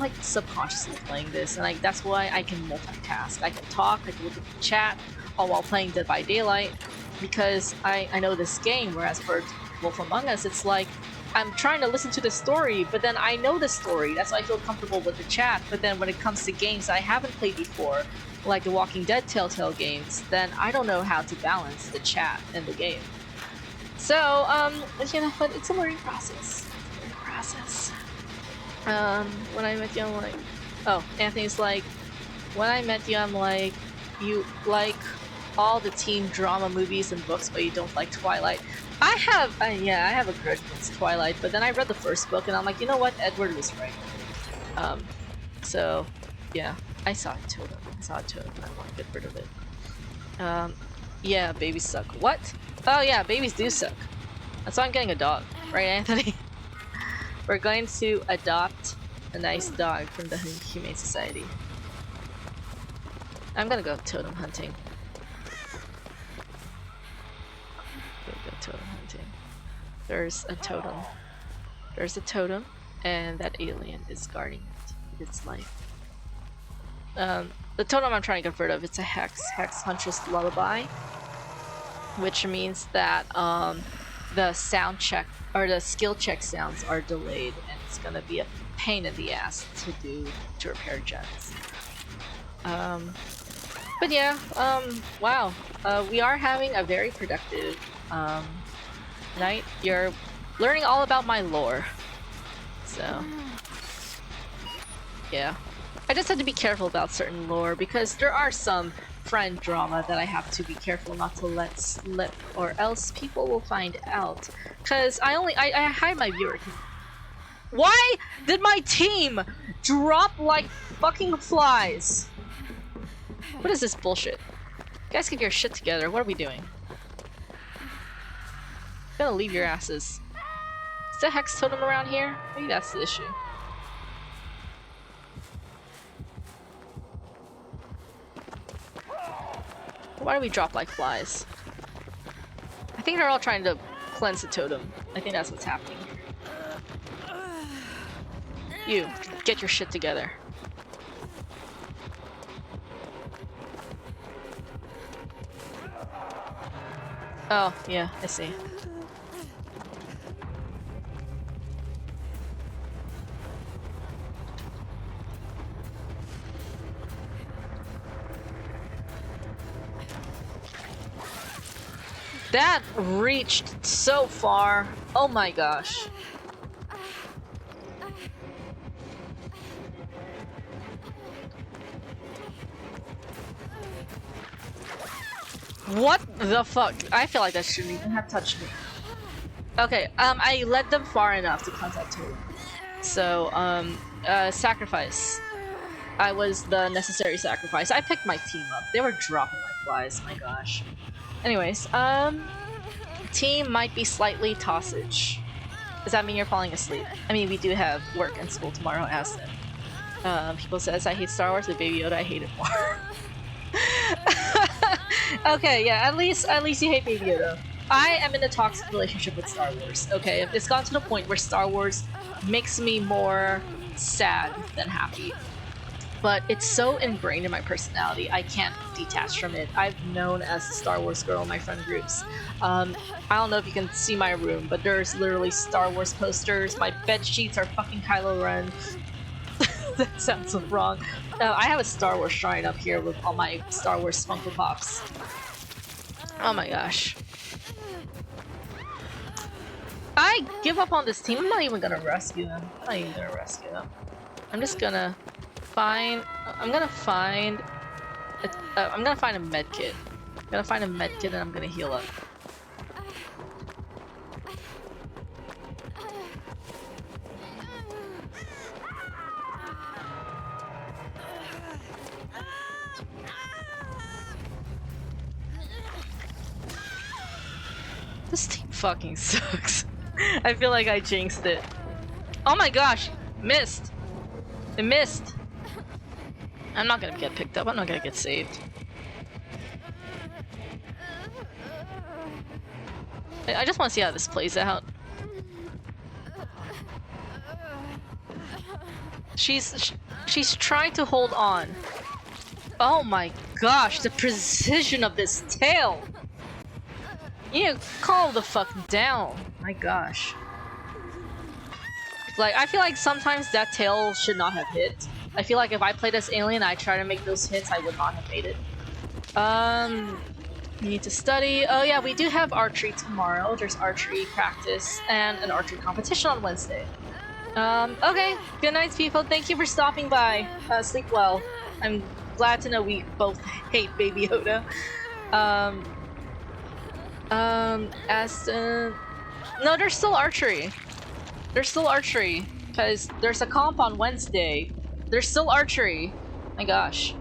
like subconsciously playing this, and like that's why I can multitask. I can talk, I can look at the chat, all while playing Dead by Daylight, because I know this game. Whereas for Wolf Among Us, it's like I'm trying to listen to the story, but then I know the story. That's why I feel comfortable with the chat. But then when it comes to games I haven't played before, like the Walking Dead Telltale games, then I don't know how to balance the chat and the game. So you know, but it's a learning process. When I met you, I'm like, oh, Anthony's like, when I met you, I'm like, you like all the teen drama movies and books, but you don't like Twilight. I have a grudge against Twilight, but then I read the first book and I'm like, you know what, Edward was right. So, yeah, I saw it totem. I want to get rid of it. Yeah, babies suck. What? Oh yeah, babies do suck. That's why I'm getting a dog, right, Anthony? We're going to adopt a nice dog from the Humane Society. I'm gonna go totem hunting. There's a totem. There's a totem, and that alien is guarding it with its life. The totem I'm trying to get rid of, it's a Hex Huntress Lullaby, which means that the sound check or the skill check sounds are delayed and it's gonna be a pain in the ass to repair gens. But yeah, wow. We are having a very productive night. You're learning all about my lore. So, yeah. I just have to be careful about certain lore because there are some friend drama that I have to be careful not to let slip, or else people will find out. Cause I hide my viewer. Why did my team drop like fucking flies? What is this bullshit? You guys get your shit together. What are we doing? I'm gonna leave your asses. Is there a hex totem around here? Maybe that's the issue. Why do we drop like flies? I think they're all trying to cleanse the totem. I think that's what's happening. You, get your shit together. Oh, yeah, I see. That reached so far. Oh my gosh. What the fuck? I feel like that shouldn't even have touched me. Okay, I led them far enough to contact totem. So, sacrifice. I was the necessary sacrifice. I picked my team up. They were dropping like flies, my gosh. Anyways, team might be slightly tossage. Does that mean you're falling asleep? I mean, we do have work and school tomorrow, ask them. People says I hate Star Wars, but Baby Yoda I hate it more. Okay, yeah, at least you hate Baby Yoda. I am in a toxic relationship with Star Wars, okay? It's gone to the point where Star Wars makes me more sad than happy. But it's so ingrained in my personality, I can't detach from it. I've known as the Star Wars girl in my friend groups. I don't know if you can see my room, but there's literally Star Wars posters. My bed sheets are fucking Kylo Ren. That sounds so wrong. I have a Star Wars shrine up here with all my Star Wars Funko Pops. Oh my gosh. I give up on this team. I'm not even gonna rescue them. I'm not even gonna rescue them. I'm just gonna find... I'm gonna find a med kit. I'm gonna find a med kit and I'm gonna heal up. This team fucking sucks. I feel like I jinxed it. Oh my gosh! Missed! It missed! I'm not gonna get picked up. I'm not gonna get saved. I just want to see how this plays out. She's trying to hold on. Oh my gosh, the precision of this tail! You need to calm the fuck down. My gosh. Like, I feel like sometimes that tail should not have hit. I feel like if I played as Alien and I try to make those hits, I would not have made it. You need to study. Oh yeah, we do have archery tomorrow. There's archery practice and an archery competition on Wednesday. Okay. Good night, people. Thank you for stopping by. Sleep well. I'm glad to know we both hate Baby Yoda. No, there's still archery. There's still archery. Because there's a comp on Wednesday. There's still archery. My gosh.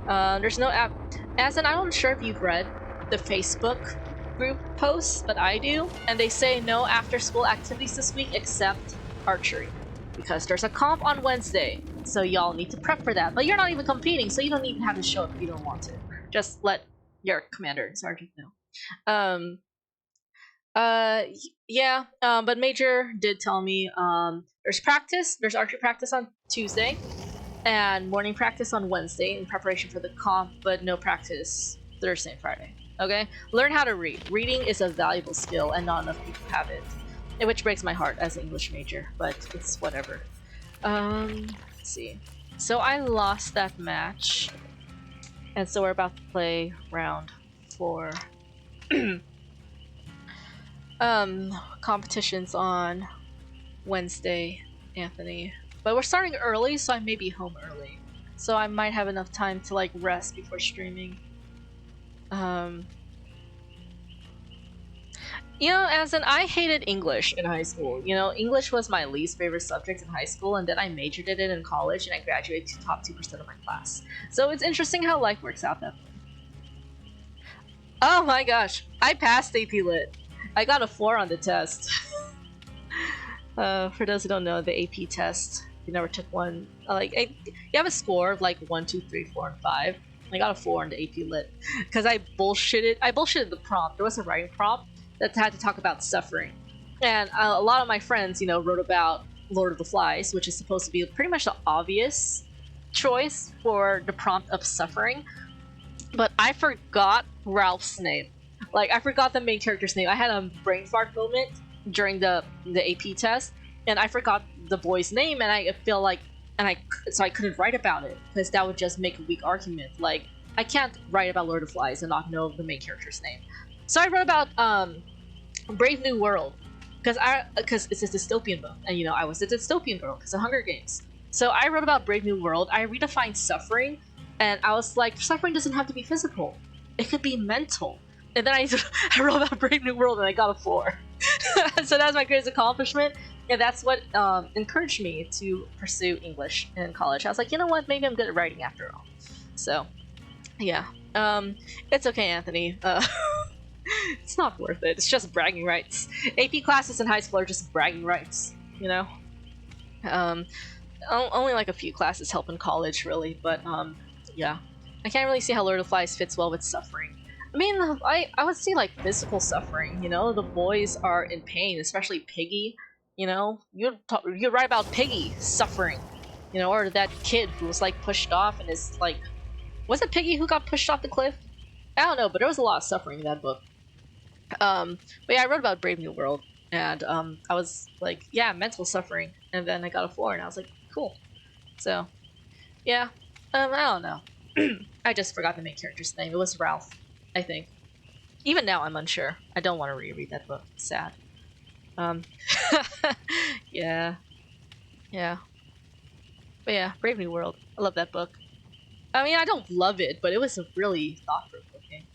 There's no app. Aston, I'm not sure if you've read the Facebook group posts, but I do. And they say no after school activities this week except archery. Because there's a comp on Wednesday. So y'all need to prep for that. But you're not even competing, so you don't even have to show up if you don't want to. Just let your commander and sergeant know. Yeah, but Major did tell me, there's practice, there's archery practice on Tuesday, and morning practice on Wednesday in preparation for the comp, but no practice Thursday and Friday, okay? Learn how to read. Reading is a valuable skill, and not enough people have it. which breaks my heart as an English major, but it's whatever. Let's see. So I lost that match, and so we're about to play round 4. Competitions on Wednesday, Anthony. But we're starting early, so I may be home early. So I might have enough time to like rest before streaming. You know, I hated English in high school. You know, English was my least favorite subject in high school, and then I majored in it in college, and I graduated to top 2% of my class. So it's interesting how life works out that way. Oh my gosh, I passed AP Lit. I got a 4 on the test. For those who don't know, the AP test, you never took one. You have a score of like 1, 2, 3, 4, and 5. I got a 4 on the AP Lit because I bullshitted the prompt. There was a writing prompt that had to talk about suffering, and a lot of my friends, you know, wrote about Lord of the Flies, which is supposed to be pretty much the obvious choice for the prompt of suffering. But I forgot Ralph's name. Like, I forgot the main character's name. I had a brain fart moment during the AP test, and I forgot the boy's name, and I feel like, so I couldn't write about it because that would just make a weak argument. Like, I can't write about Lord of the Flies and not know the main character's name. So I wrote about Brave New World because it's a dystopian book, and you know I was a dystopian girl because of Hunger Games. So I wrote about Brave New World. I redefined suffering, and I was like, suffering doesn't have to be physical; it could be mental. And then I wrote about Brave New World, and I got a 4. So that was my greatest accomplishment, and that's what encouraged me to pursue English in college. I was like, you know what? Maybe I'm good at writing after all. So, yeah, it's okay, Anthony. It's not worth it. It's just bragging rights. AP classes in high school are just bragging rights, you know? Only like a few classes help in college, really, but yeah. I can't really see how Lord of the Flies fits well with suffering. I mean, I would see like physical suffering, you know? The boys are in pain, especially Piggy, you know? You write about Piggy suffering, you know, or that kid who was like pushed off and is like... Was it Piggy who got pushed off the cliff? I don't know, but there was a lot of suffering in that book. But yeah, I wrote about Brave New World, and I was like, yeah, mental suffering, and then I got a 4, and I was like, cool. So, yeah, I don't know. I just forgot the main character's name. It was Ralph, I think. Even now, I'm unsure. I don't want to reread that book. It's sad. Yeah. But yeah, Brave New World. I love that book. I mean, I don't love it, but it was a really thought-provoking.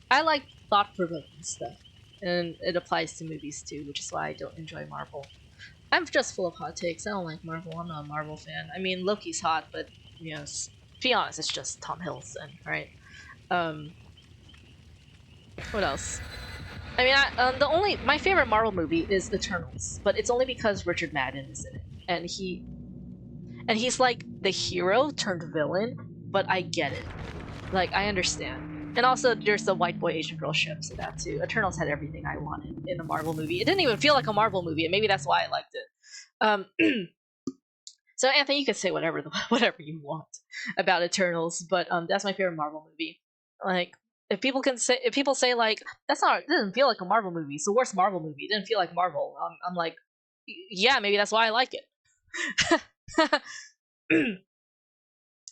I like thought-provoking stuff, and it applies to movies too, which is why I don't enjoy Marvel. I'm just full of hot takes. I don't like Marvel. I'm not a Marvel fan. I mean, Loki's hot, but you know, to be honest, it's just Tom Hiddleston, right? What else? I mean, my favorite Marvel movie is Eternals, but it's only because Richard Madden is in it, and he's like the hero turned villain. But I get it. Like, I understand. And also, there's the white boy Asian girl ships in that too. Eternals had everything I wanted in a Marvel movie. It didn't even feel like a Marvel movie, and maybe that's why I liked it. So Anthony, you can say whatever you want about Eternals, but that's my favorite Marvel movie. Like, if people say like it doesn't feel like a Marvel movie, it's the worst Marvel movie. It didn't feel like Marvel. I'm like, yeah, maybe that's why I like it.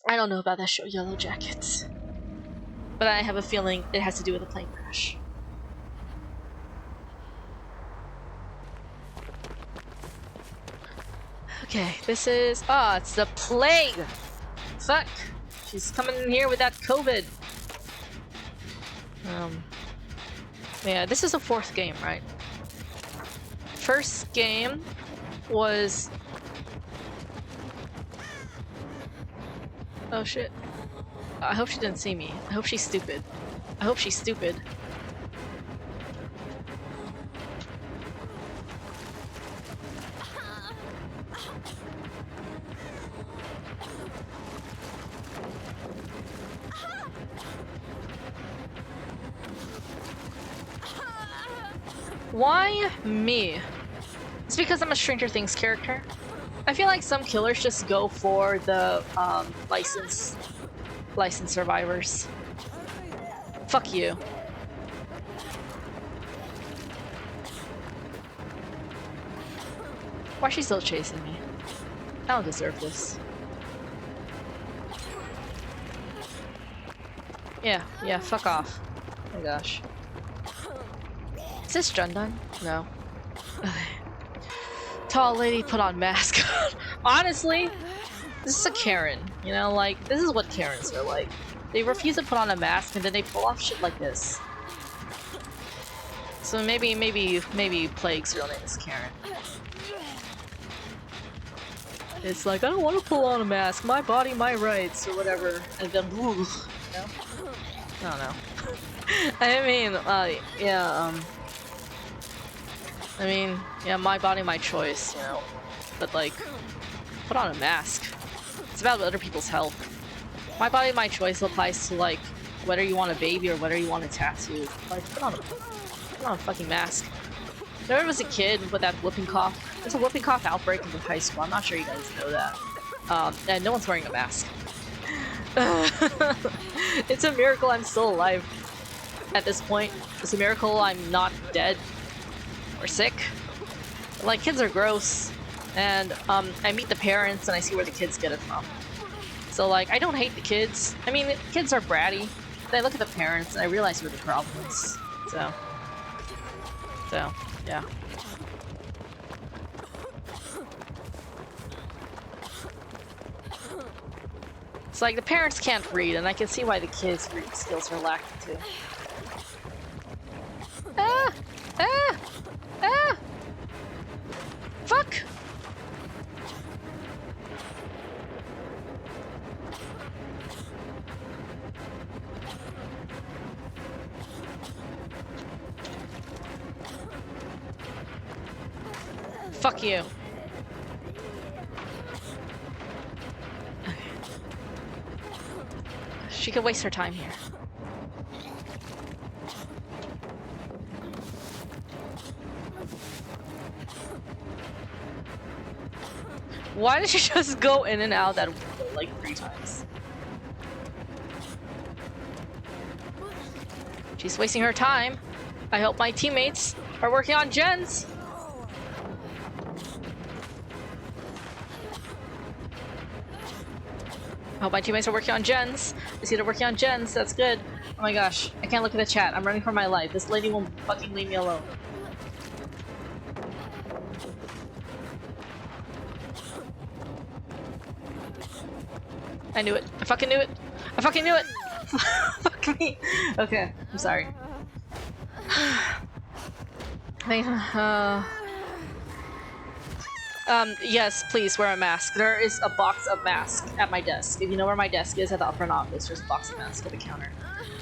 I don't know about that show, Yellow Jackets, but I have a feeling it has to do with a plane crash. Okay, this is... it's the plague! Fuck! She's coming in here with that COVID. Yeah, this is the 4th game, right? First game was... Oh shit. I hope she didn't see me. I hope she's stupid. Why me? It's because I'm a Stranger Things character. I feel like some killers just go for the licensed survivors. Fuck you. Why is she still chasing me? I don't deserve this. Yeah, fuck off. Oh my gosh. Is this Jun done? No. Okay. Tall lady put on mask. Honestly, this is a Karen. You know, like, this is what Karens are like. They refuse to put on a mask and then they pull off shit like this. So maybe Plague's real name is Karen. It's like, I don't want to pull on a mask, my body, my rights, or whatever. And then, you know? I don't know. I mean, yeah, my body, my choice, you know. But like, put on a mask. It's about other people's health. My body, my choice applies to like whether you want a baby or whether you want a tattoo. Like, put on a fucking mask. Remember, I was a kid with that whooping cough. There's a whooping cough outbreak in high school. I'm not sure you guys know that. And no one's wearing a mask. It's a miracle I'm still alive at this point. It's a miracle I'm not dead or sick. Like, kids are gross, and I meet the parents and I see where the kids get it from. So like, I don't hate the kids. I mean, kids are bratty. But I look at the parents and I realize where the problem is. So yeah. It's like the parents can't read, and I can see why the kids' reading skills are lacking too. Ah! Ah! Ah! Fuck! Fuck you. Okay. She could waste her time here. Why did she just go in and out that window like 3 times? She's wasting her time. I hope my teammates are working on gens. I hope my teammates are working on gens. I see they're working on gens. That's good. Oh my gosh. I can't look at the chat. I'm running for my life. This lady won't fucking leave me alone. I knew it. I fucking knew it. I fucking knew it. Fuck me. Okay. I'm sorry. Yes, please wear a mask. There is a box of masks at my desk. If you know where my desk is at the upper office, there's a box of masks at the counter.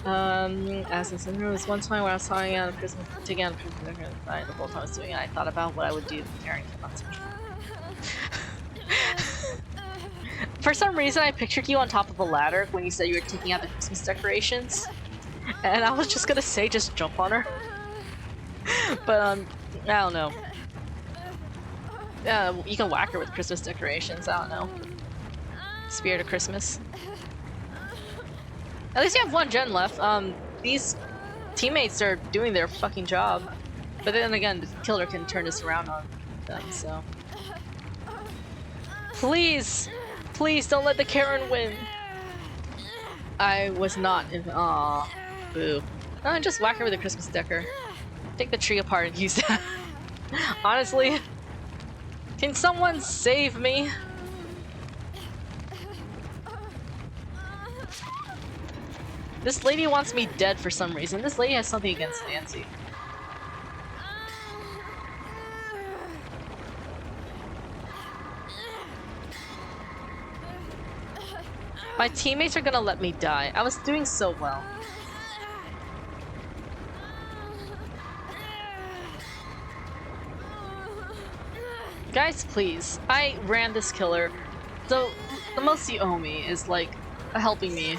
As in, there was one time where I was talking out of Christmas, taking out of Christmas, the whole time I was doing it, I thought about what I would do carrying it. For some reason, I pictured you on top of a ladder when you said you were taking out the Christmas decorations. And I was just gonna say, just jump on her. But, I don't know. You can whack her with Christmas decorations, I don't know. Spirit of Christmas. At least you have 1 gen left. These teammates are doing their fucking job. But then again, the killer can turn this around on them, so... Please! Please don't let the Karen win! I was not in- Aww. Boo. Just whack her with a Christmas decor. Take the tree apart and use that. Honestly. Can someone save me? This lady wants me dead for some reason. This lady has something against Nancy. My teammates are gonna let me die. I was doing so well. Guys, please. I ran this killer. So, the most you owe me is, like, helping me.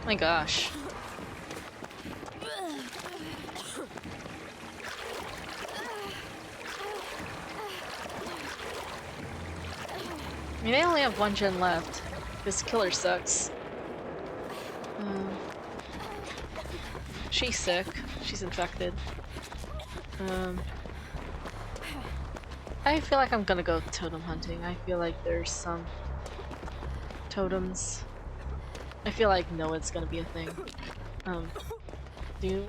My gosh. I mean, they only have 1 gen left. This killer sucks. She's sick. She's infected. I feel like I'm gonna go totem hunting. I feel like there's some totems. I feel like no, it's gonna be a thing. Do you?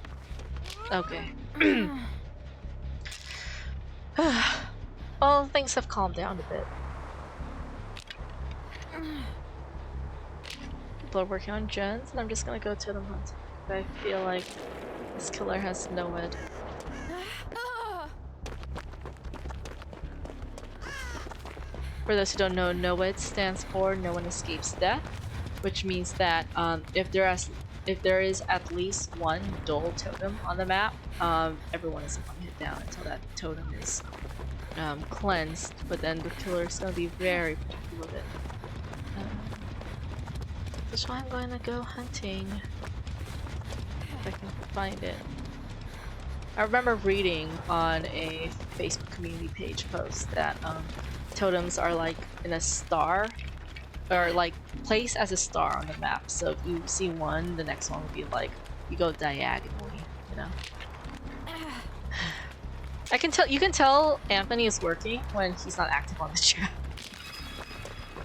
Okay. Well, things have calmed down a bit. People are working on gens, and I'm just gonna go totem hunting. I feel like this killer has no ed. For those who don't know, NOED stands for No One Escapes Death, which means that if there is at least one dull totem on the map, everyone is one hit down until that totem is cleansed. But then the killer is going to be very protective of it. That's why I'm going to go hunting if I can find it. I remember reading on a Facebook community page post that totems are like in a star, or like placed as a star on the map. So if you see one, the next one will be like, you go diagonally, you know? I can tell, you can tell Anthony is working when he's not active on the chat.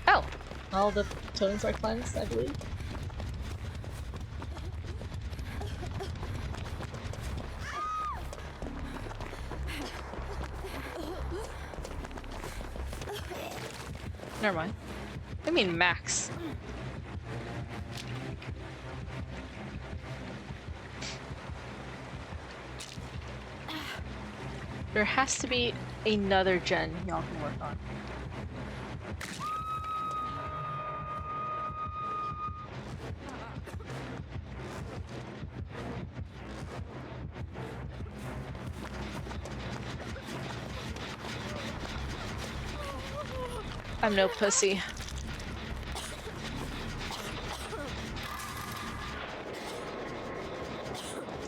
Oh! All the totems are cleansed, I believe. Never mind. I mean max. There has to be another gen y'all can work on. I'm no pussy.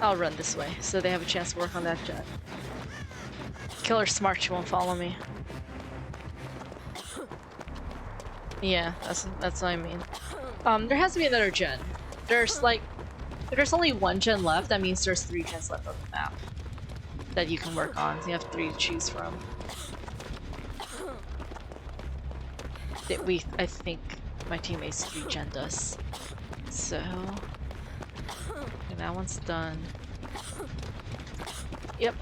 I'll run this way, so they have a chance to work on that jet. Killer's smart, she won't follow me. Yeah, that's what I mean. There has to be another gen. There's like, if there's only one gen left, that means there's 3 gens left on the map that you can work on. So you have 3 to choose from. I think my teammates regened us. So, and that one's done. Yep.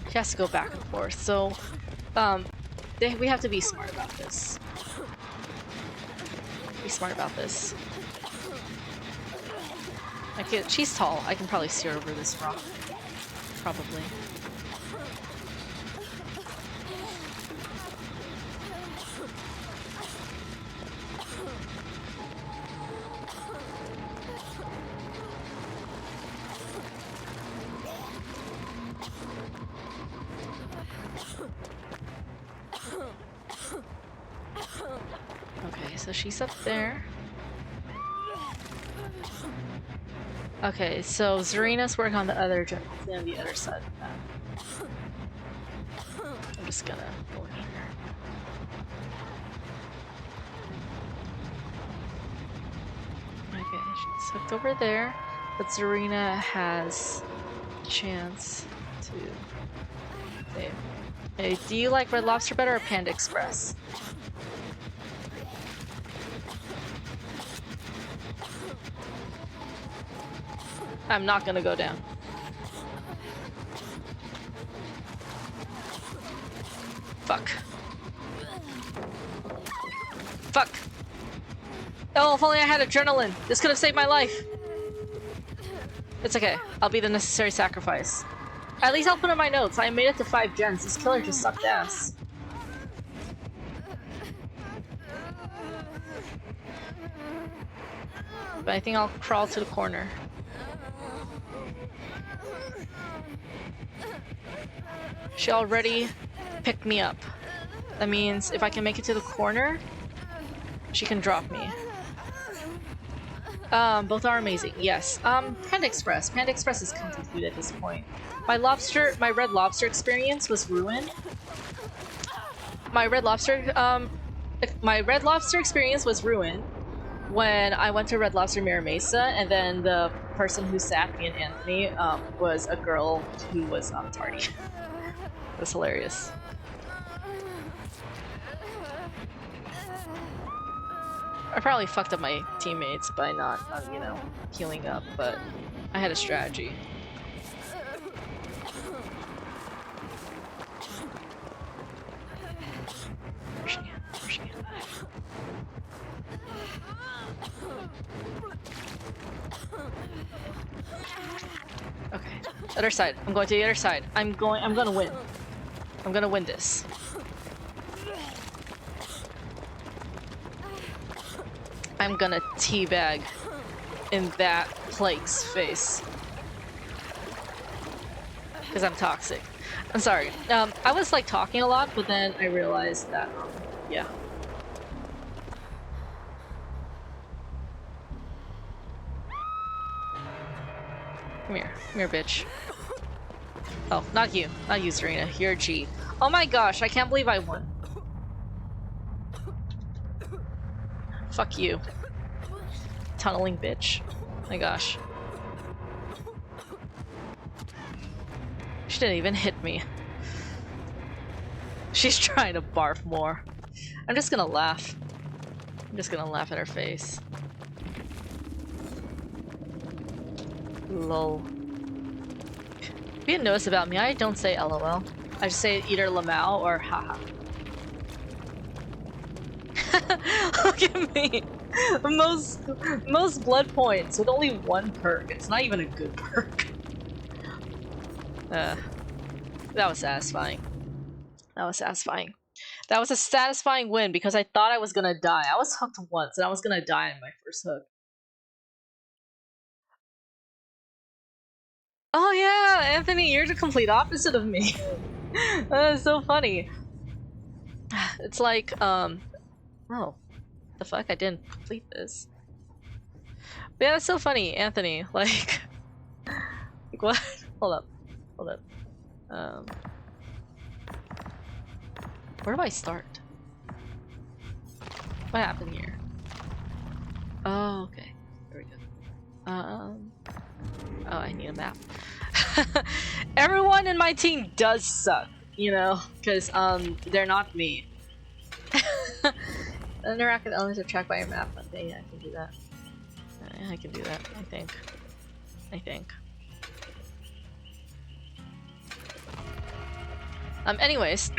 He has to go back and forth. So, we have to be smart about this. Be smart about this. She's tall. I can probably see her over this rock. Probably. So she's up there. Okay, so Zarina's working on the other gen, on the other side of that. I'm just gonna go in here. Okay, she's hooked over there, but Zarina has a chance to save. Hey, do you like Red Lobster better or Panda Express? I'm not gonna go down. Fuck. Fuck. Oh, if only I had adrenaline. This could have saved my life. It's okay. I'll be the necessary sacrifice. At least I'll put in my notes. I made it to 5 gens. This killer just sucked ass. But I think I'll crawl to the corner. She already picked me up. That means if I can make it to the corner, she can drop me. Both are amazing, yes. Panda Express. Panda Express is comfort food at this point. My Red Lobster experience was ruined. My Red Lobster experience was ruined when I went to Red Lobster Mira Mesa, and then the person who sat me and Anthony was a girl who was tardy. It was hilarious. I probably fucked up my teammates by not, you know, healing up, but I had a strategy. Where's she at? Where's she at? Okay, other side. I'm going to the other side. I'm gonna win. I'm gonna win this. I'm gonna teabag in that plague's face. Because I'm toxic. I'm sorry. I was like talking a lot, but then I realized that, yeah. Come here, bitch. Oh, not you. Not you, Serena. You're G. Oh my gosh, I can't believe I won. Fuck you. Tunneling bitch. Oh my gosh. She didn't even hit me. She's trying to barf more. I'm just gonna laugh. I'm just gonna laugh at her face. Lol. If you didn't notice about me, I don't say LOL. I just say either lamau or haha. Look at me! Most blood points with only one perk. It's not even a good perk. That was satisfying. That was satisfying. That was a satisfying win because I thought I was gonna die. I was hooked once and I was gonna die in my first hook. Oh yeah, Anthony, you're the complete opposite of me. That is so funny. It's like, oh, the fuck, I didn't complete this. But yeah, that's so funny, Anthony. Like what? Hold up. Where do I start? What happened here? Oh, okay. There we go. Oh, I need a map. Everyone in my team does suck, you know, because they're not me. Interact with elements are tracked by your map. Okay, yeah, I can do that. I can do that, I think. Anyways.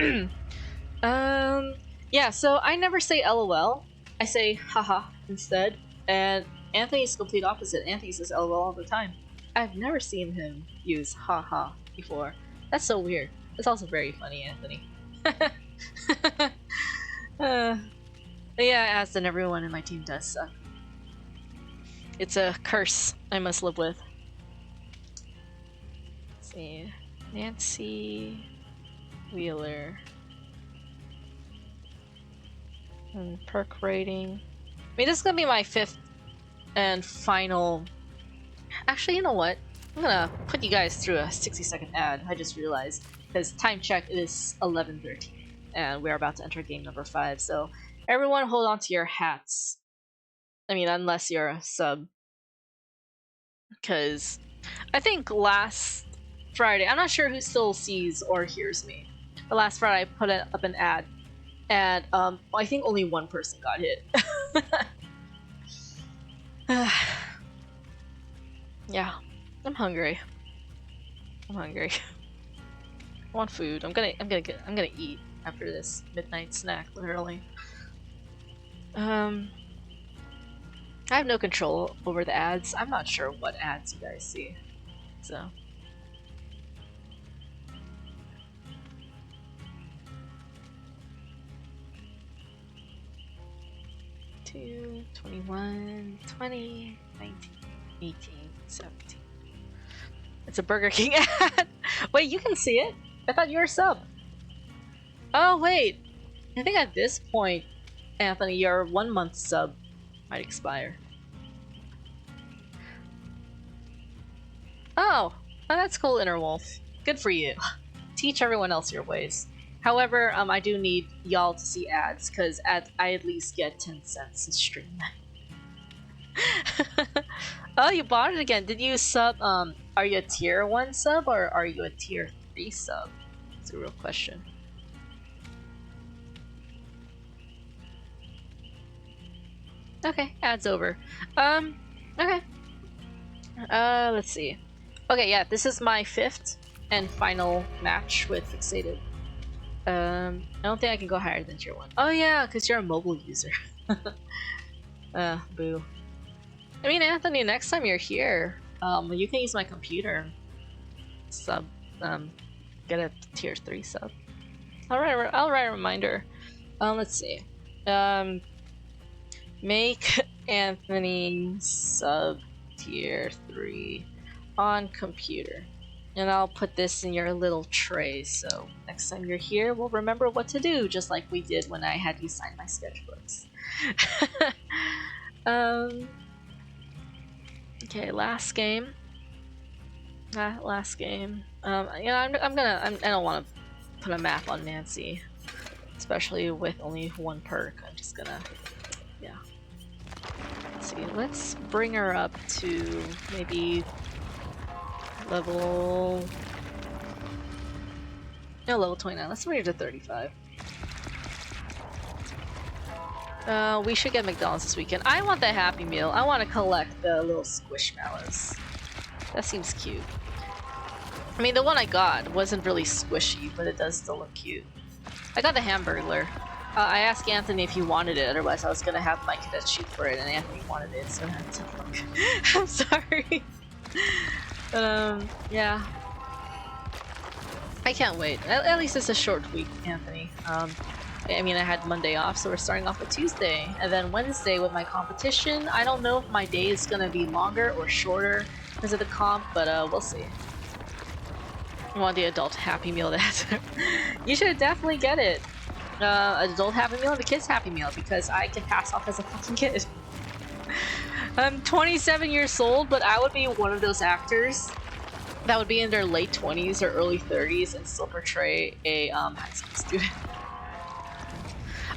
Yeah, so I never say LOL. I say haha instead. And Anthony's the complete opposite. Anthony says LOL all the time. I've never seen him use haha before. That's so weird. It's also very funny, Anthony. Yeah, as in everyone in my team does suck. It's a curse I must live with. Let's see. Nancy Wheeler. And perk rating. I mean, this is gonna be my 5th and final. Actually, you know what? I'm gonna put you guys through a 60-second ad. I just realized because time check is 11:13, and we're about to enter game number 5. So everyone, hold on to your hats. I mean, unless you're a sub, because I think last Friday, I'm not sure who still sees or hears me, but last Friday I put up an ad. And I think only one person got hit. Yeah, I'm hungry. I want food. I'm gonna eat after this midnight snack, literally. I have no control over the ads. I'm not sure what ads you guys see, so. 21, 20, 19, 18, 17. It's a Burger King ad. Wait, you can see it? I thought you were a sub. Oh, wait. I think at this point, Anthony, your 1 month sub might expire. Oh, that's cool, Interwolf. Good for you. Teach everyone else your ways. However, I do need y'all to see ads, because I at least get 10 cents a stream. Oh, you bought it again. Did you sub? Are you a tier 1 sub or are you a tier 3 sub? That's a real question. Okay, ads over. Okay. Let's see. Okay, yeah, this is my 5th and final match with Fixated. I don't think I can go higher than tier 1. Oh yeah, because you're a mobile user. Boo. I mean, Anthony, next time you're here, you can use my computer. Sub, get a tier 3 sub. I'll write a reminder. Let's see. Make Anthony sub tier 3 on computer. And I'll put this in your little tray, so next time you're here, we'll remember what to do, just like we did when I had you sign my sketchbooks. Okay, last game. Last game. I don't want to put a map on Nancy, especially with only one perk. I'm just gonna, yeah. Let's see. Let's bring her up to maybe level 29. Let's bring her to 35. We should get McDonald's this weekend. I want the Happy Meal. I want to collect the little squishmallows. That seems cute. I mean, the one I got wasn't really squishy, but it does still look cute. I got the Hamburglar. I asked Anthony if he wanted it, otherwise I was gonna have my cadet shoot for it, and Anthony wanted it, so I had to look. I'm sorry. But, yeah. I can't wait. At least it's a short week, Anthony. I mean, I had Monday off, so we're starting off with Tuesday. And then Wednesday with my competition. I don't know if my day is gonna be longer or shorter because of the comp, but we'll see. I want the adult Happy Meal that you should definitely get it. Adult Happy Meal and the kids Happy Meal, because I can pass off as a fucking kid. I'm 27 years old, but I would be one of those actors that would be in their late 20s or early 30s and still portray a high school student.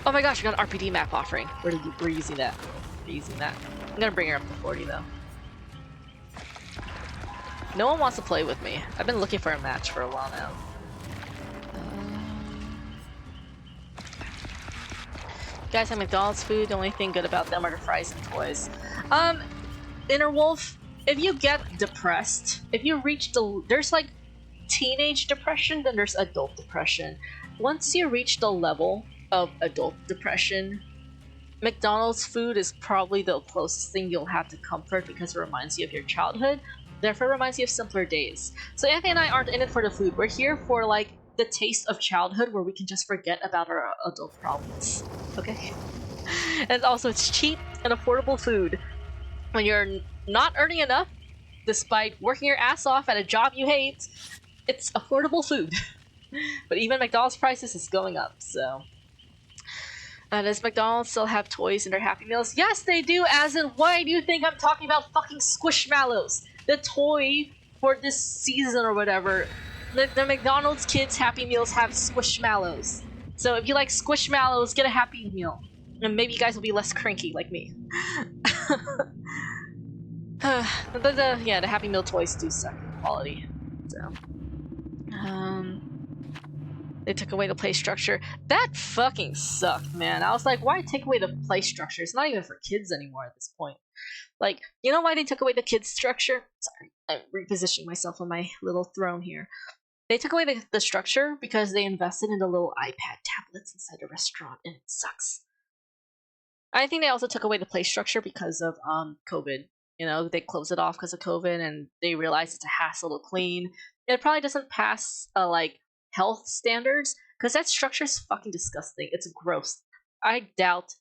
Oh my gosh, I got an RPD map offering. We're using that. We're using that. I'm gonna bring her up to 40 though. No one wants to play with me. I've been looking for a match for a while now. You guys have McDonald's food. The only thing good about them are the fries and toys. Innerwolf, if you get depressed, if you reach there's like teenage depression, then there's adult depression. Once you reach the level of adult depression, McDonald's food is probably the closest thing you'll have to comfort because it reminds you of your childhood, therefore it reminds you of simpler days. So Anthony and I aren't in it for the food. We're here for like the taste of childhood where we can just forget about our adult problems. Okay? And also it's cheap and affordable food. When you're not earning enough, despite working your ass off at a job you hate, it's affordable food. But even McDonald's prices is going up, so... does McDonald's still have toys in their Happy Meals? Yes, they do, as in, why do you think I'm talking about fucking Squishmallows? The toy for this season or whatever. The McDonald's kids Happy Meals have Squishmallows. So if you like Squishmallows, get a Happy Meal. And maybe you guys will be less cranky like me. Yeah, the Happy Meal toys do suck in quality. So... they took away the play structure. That fucking sucked, man. I was like, why take away the play structure? It's not even for kids anymore at this point. Like, you know why they took away the kids structure? Sorry, I'm repositioning myself on my little throne here. They took away the structure because they invested in the little iPad tablets inside the restaurant, and it sucks. I think they also took away the play structure because of COVID. You know, they closed it off because of COVID, and they realized it's a hassle to clean. It probably doesn't pass, like, health standards, because that structure is fucking disgusting. It's gross. I doubt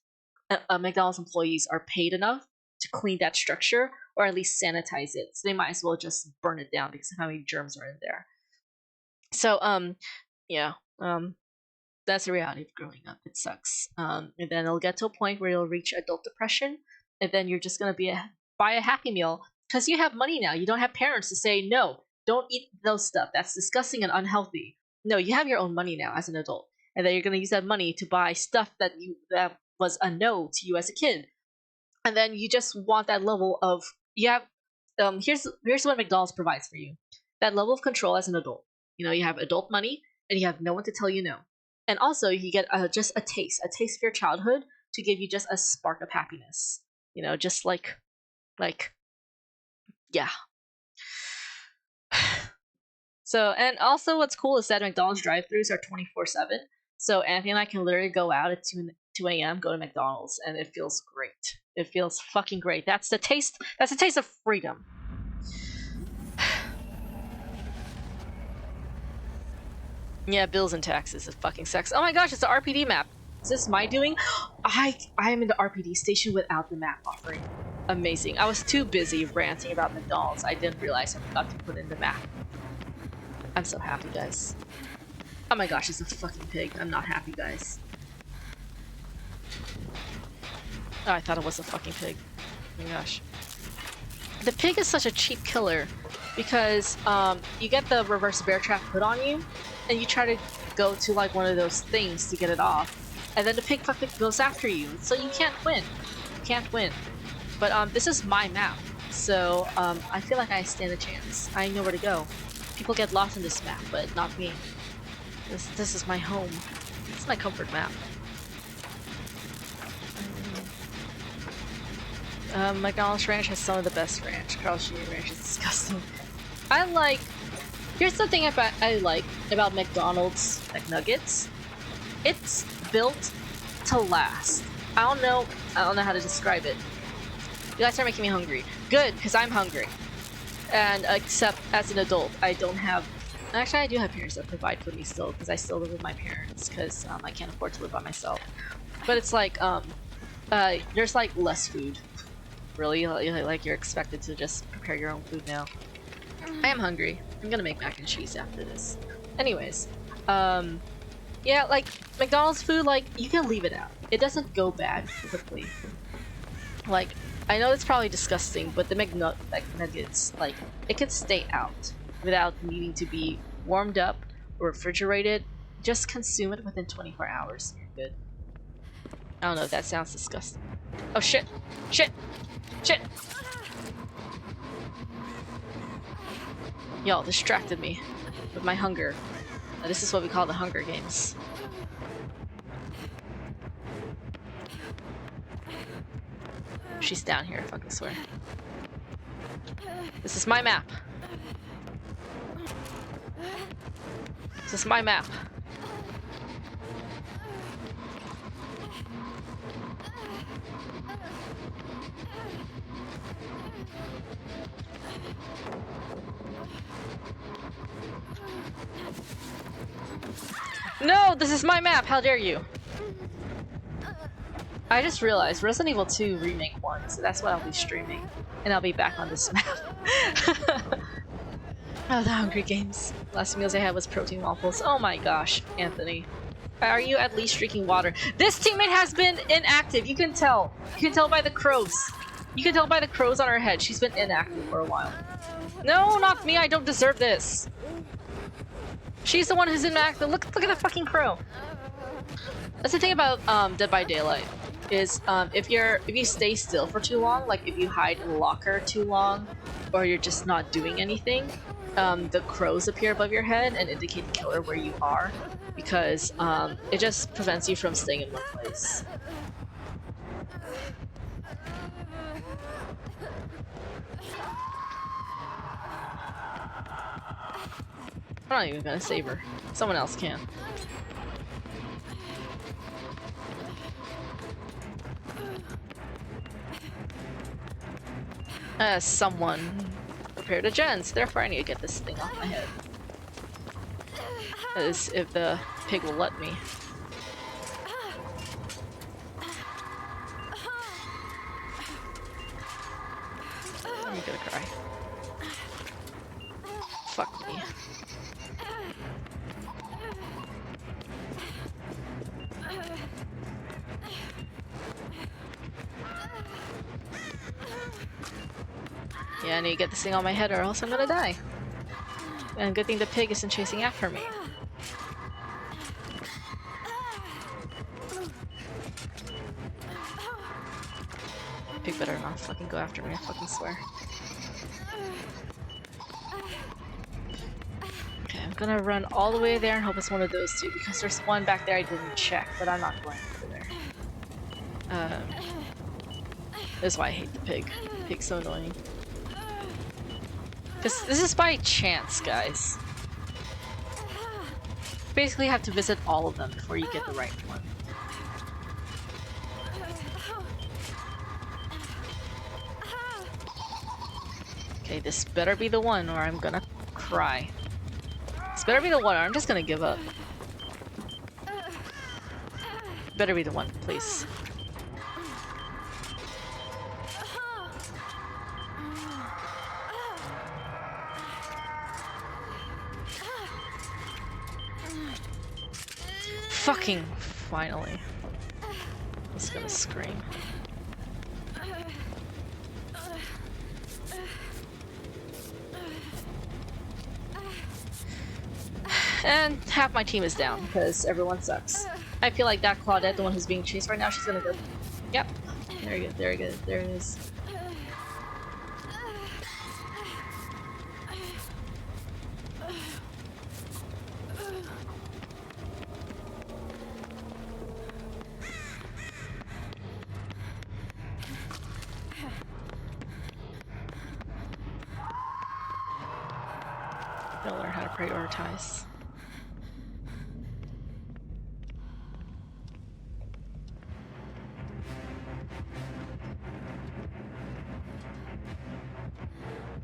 McDonald's employees are paid enough to clean that structure, or at least sanitize it. So they might as well just burn it down because of how many germs are in there. So, yeah, that's the reality of growing up. It sucks. And then it'll get to a point where you'll reach adult depression, and then you're just gonna buy a Happy Meal because you have money now. You don't have parents to say, no, don't eat those stuff. That's disgusting and unhealthy. No, you have your own money now as an adult, and then you're gonna use that money to buy stuff that was a no to you as a kid. And then you just want that level of you have here's what McDonald's provides for you. That level of control as an adult. You know, you have adult money and you have no one to tell you no. And also you get just a taste of your childhood to give you just a spark of happiness. You know, just like yeah. So, and also what's cool is that McDonald's drive-thrus are 24/7. So Anthony and I can literally go out at 2 a.m., go to McDonald's, and it feels great. It feels fucking great. That's the taste of freedom. Yeah, bills and taxes is fucking sex. Oh my gosh, it's an RPD map. Is this my doing? I am in the RPD station without the map offering. Amazing. I was too busy ranting about McDonald's. I didn't realize I forgot to put in the map. I'm so happy, guys. Oh my gosh, it's a fucking pig. I'm not happy, guys. Oh, I thought it was a fucking pig. Oh my gosh. The pig is such a cheap killer because you get the reverse bear trap put on you and you try to go to like one of those things to get it off, and then the pig fucking goes after you, so you can't win. You can't win. But this is my map, so I feel like I stand a chance. I know where to go. People get lost in this map, but not me. This is my home. It's my comfort map. McDonald's Ranch has some of the best ranch. Carl's Jr. Ranch is disgusting. Here's the thing I like about McDonald's McNuggets. It's built to last. I don't know how to describe it. You guys are making me hungry. Good, because I'm hungry. And except as an adult, I don't have... Actually, I do have parents that provide for me still, because I still live with my parents, because I can't afford to live by myself. But it's like, there's like less food. Really, like you're expected to just prepare your own food now. I am hungry. I'm gonna make mac and cheese after this. Anyways, yeah, like McDonald's food, like you can leave it out. It doesn't go bad quickly. Like, I know it's probably disgusting, but the McNuggets, like, it can stay out without needing to be warmed up or refrigerated. Just consume it within 24 hours. You're good. I don't know if that sounds disgusting. Oh shit! Shit! Shit! Y'all distracted me with my hunger. Now, this is what we call the Hunger Games. She's down here, I fucking swear. This is my map. This is my map. No, this is my map! How dare you! I just realized Resident Evil 2 Remake 1, so that's what I'll be streaming. And I'll be back on this map. Oh, the Hungry Games. Last meals I had was protein waffles. Oh my gosh, Anthony. Are you at least drinking water? This teammate has been inactive, you can tell. You can tell by the crows. You can tell by the crows on her head. She's been inactive for a while. No, not me, I don't deserve this. She's the one who's inactive. Look at the fucking crow. That's the thing about Dead by Daylight. Is if you stay still for too long, like if you hide in a locker too long, or you're just not doing anything, the crows appear above your head and indicate the killer where you are, because it just prevents you from staying in one place. I'm not even gonna save her. Someone else can. Someone prepared a gens, therefore I need to get this thing off my head. As if the pig will let me. I'm gonna cry. Fuck me. Yeah, I need to get this thing on my head or else I'm gonna die. And good thing the pig isn't chasing after me. Pig better not fucking go after me, I fucking swear. Okay, I'm gonna run all the way there and hope it's one of those two, because there's one back there I didn't check, but I'm not going over there. This is why I hate the pig. Pig's so annoying. This is by chance, guys. You basically have to visit all of them before you get the right one. Okay, this better be the one or I'm gonna cry. This better be the one or I'm just gonna give up. Better be the one, please. Fucking finally. I'm just gonna scream. And half my team is down because everyone sucks. I feel like that Claudette, the one who's being chased right now, she's gonna go. Yep. There you go, there you go, there it is. Gotta learn how to prioritize.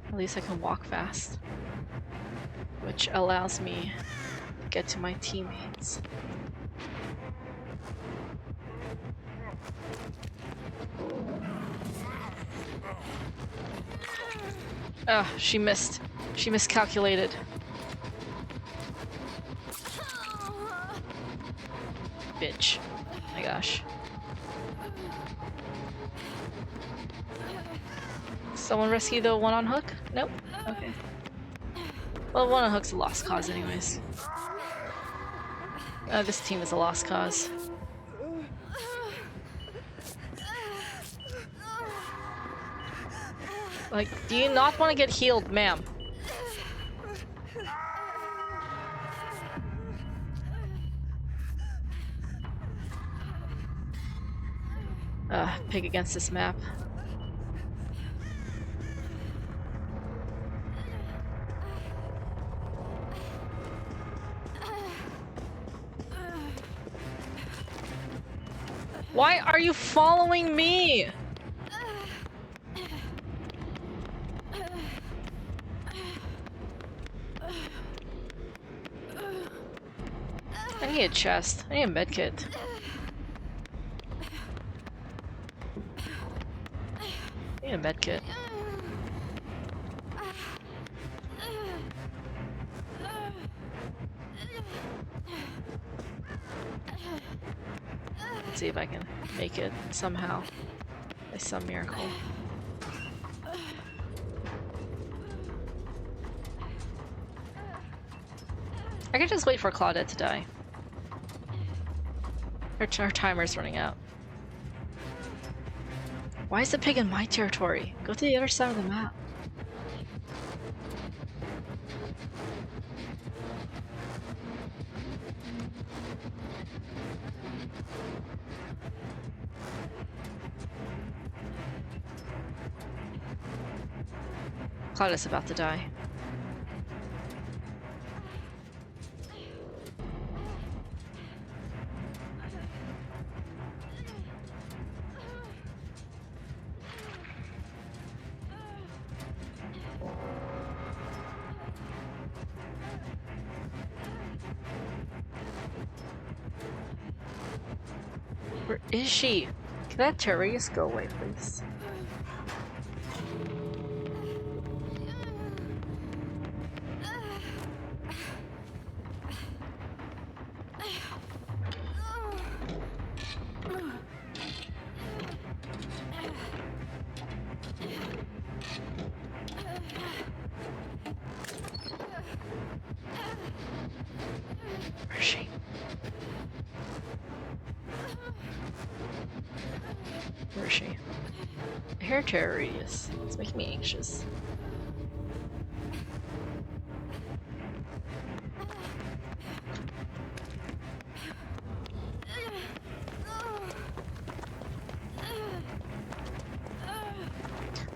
At least I can walk fast, which allows me to get to my teammates. Ah, she missed. She miscalculated. Bitch. Oh my gosh. Someone rescue the one on hook? Nope. Okay. Well, one on hook's a lost cause anyways. This team is a lost cause. Like, do you not want to get healed, ma'am? Pig against this map. Why are you following me? I need a chest. I need a medkit. I need a medkit. Let's see if I can make it somehow. By some miracle. I can just wait for Claudette to die. Her timer's running out. Why is the pig in my territory? Go to the other side of the map. Claudette's about to die. Where is she? Can that terrorist go away, please? Where is she? Where is she? territory radius. It's making me anxious.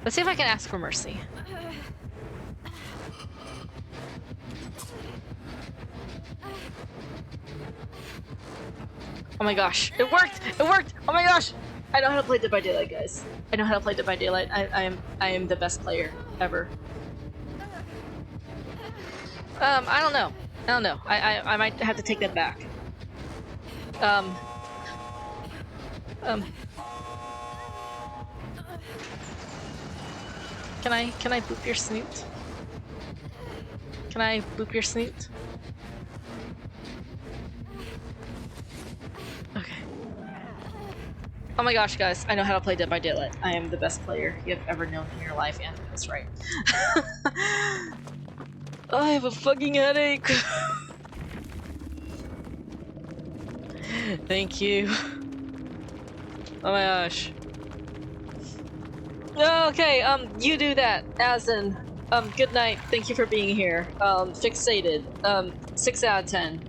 Let's see if I can ask for mercy. Oh my gosh, it worked! It worked! Oh my gosh! I know how to play Dead by Daylight, guys. I know how to play Dead by Daylight. I am the best player ever. I don't know. I don't know. I might have to take that back. Can I boop your snoot? Can I boop your snoot? Okay. Oh my gosh, guys, I know how to play Dead by Daylight. I am the best player you have ever known in your life, and that's right. I have a fucking headache. Thank you. Oh my gosh. Okay, you do that, as in, good night, thank you for being here. Fixated, 6 out of 10.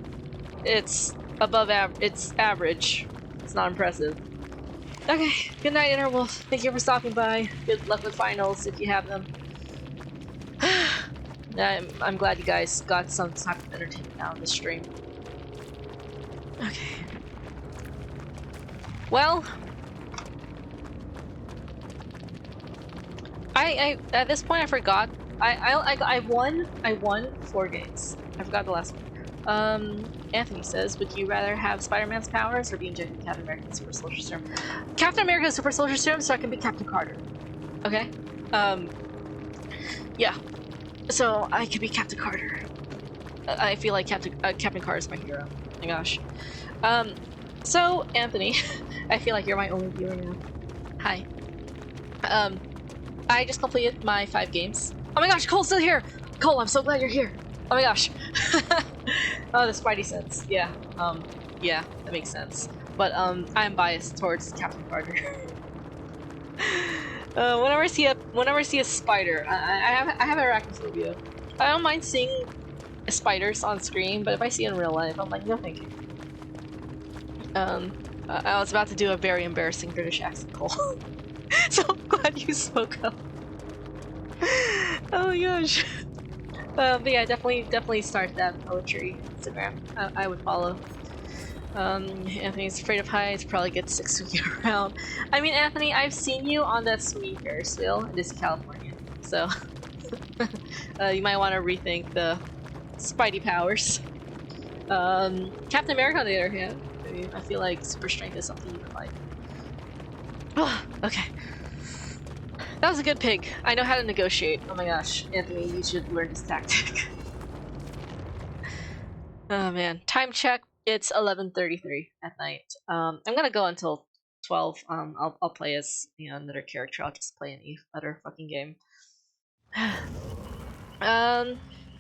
It's it's average. It's not impressive. Okay, good night, Interwolf. Thank you for stopping by. Good luck with finals, if you have them. I'm glad you guys got some type of entertainment out of the stream. Okay. Well, I at this point I forgot. I won 4 games. I forgot the last one. Anthony says, would you rather have Spider-Man's powers or be injected with Captain America's Super Soldier Serum? Captain America's Super Soldier Serum, so I can be Captain Carter. Okay. Yeah. So I could be Captain Carter. I feel like Captain Carter is my hero. Oh my gosh. So Anthony, I feel like you're my only viewer now. Hi. I just completed my 5 games. Oh my gosh, Cole's still here! Cole, I'm so glad you're here! Oh my gosh. Oh, the Spidey sense. Yeah. Yeah, that makes sense. But, I'm biased towards Captain Carter. Whenever I see a spider, I have arachnophobia. I don't mind seeing spiders on screen, but if I see it in real life, I'm like, no thank you. I was about to do a very embarrassing British accent, Cole. So I'm glad you spoke up. Oh my gosh. But yeah, definitely start that poetry Instagram. I would follow. Anthony's afraid of heights, probably gets 6 feet around. I mean, Anthony, I've seen you on that sweet Ferris wheel in Disney, California. So you might want to rethink the Spidey powers. Captain America, on the other hand, I feel like super strength is something you would like. Oh, okay. That was a good pig. I know how to negotiate. Oh my gosh, Anthony, you should learn this tactic. Oh man, time check. It's 11:33 at night. I'm gonna go until 12. I'll play as another character. I'll just play any other fucking game.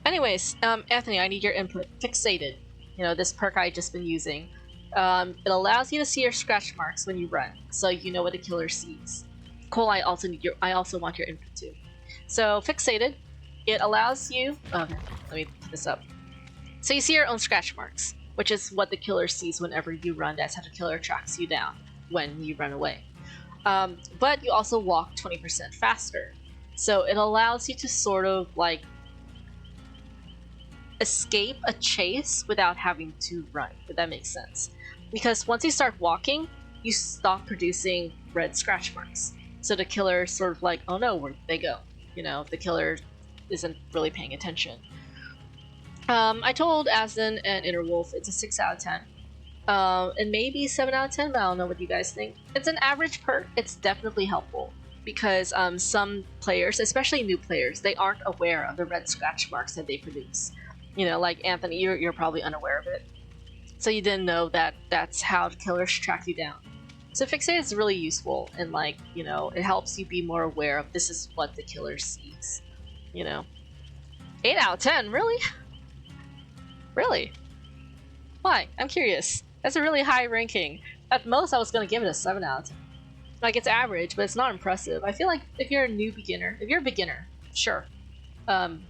Anyways, Anthony, I need your input. Fixated. This perk I just been using. It allows you to see your scratch marks when you run, so you know what the killer sees. Cole, I also want your input too. So Fixated, it allows you. Okay, let me put this up. So you see your own scratch marks, which is what the killer sees whenever you run. That's how the killer tracks you down when you run away. But you also walk 20% faster, so it allows you to sort of like escape a chase without having to run, if that makes sense. Because once you start walking, you stop producing red scratch marks. So the killer sort of like, oh no, where'd they go? The killer isn't really paying attention. I told Asden and Interwolf it's a 6 out of 10. And maybe 7 out of 10, but I don't know what you guys think. It's an average perk. It's definitely helpful. Because some players, especially new players, they aren't aware of the red scratch marks that they produce. Like Anthony, you're probably unaware of it. So you didn't know that that's how the killers track you down. So Fixate is really useful, and it helps you be more aware of this is what the killer sees. 8 out of 10, really? Really? Why? I'm curious. That's a really high ranking. At most, I was gonna give it a 7 out of 10. Like, it's average, but it's not impressive. I feel like if you're a beginner, sure. You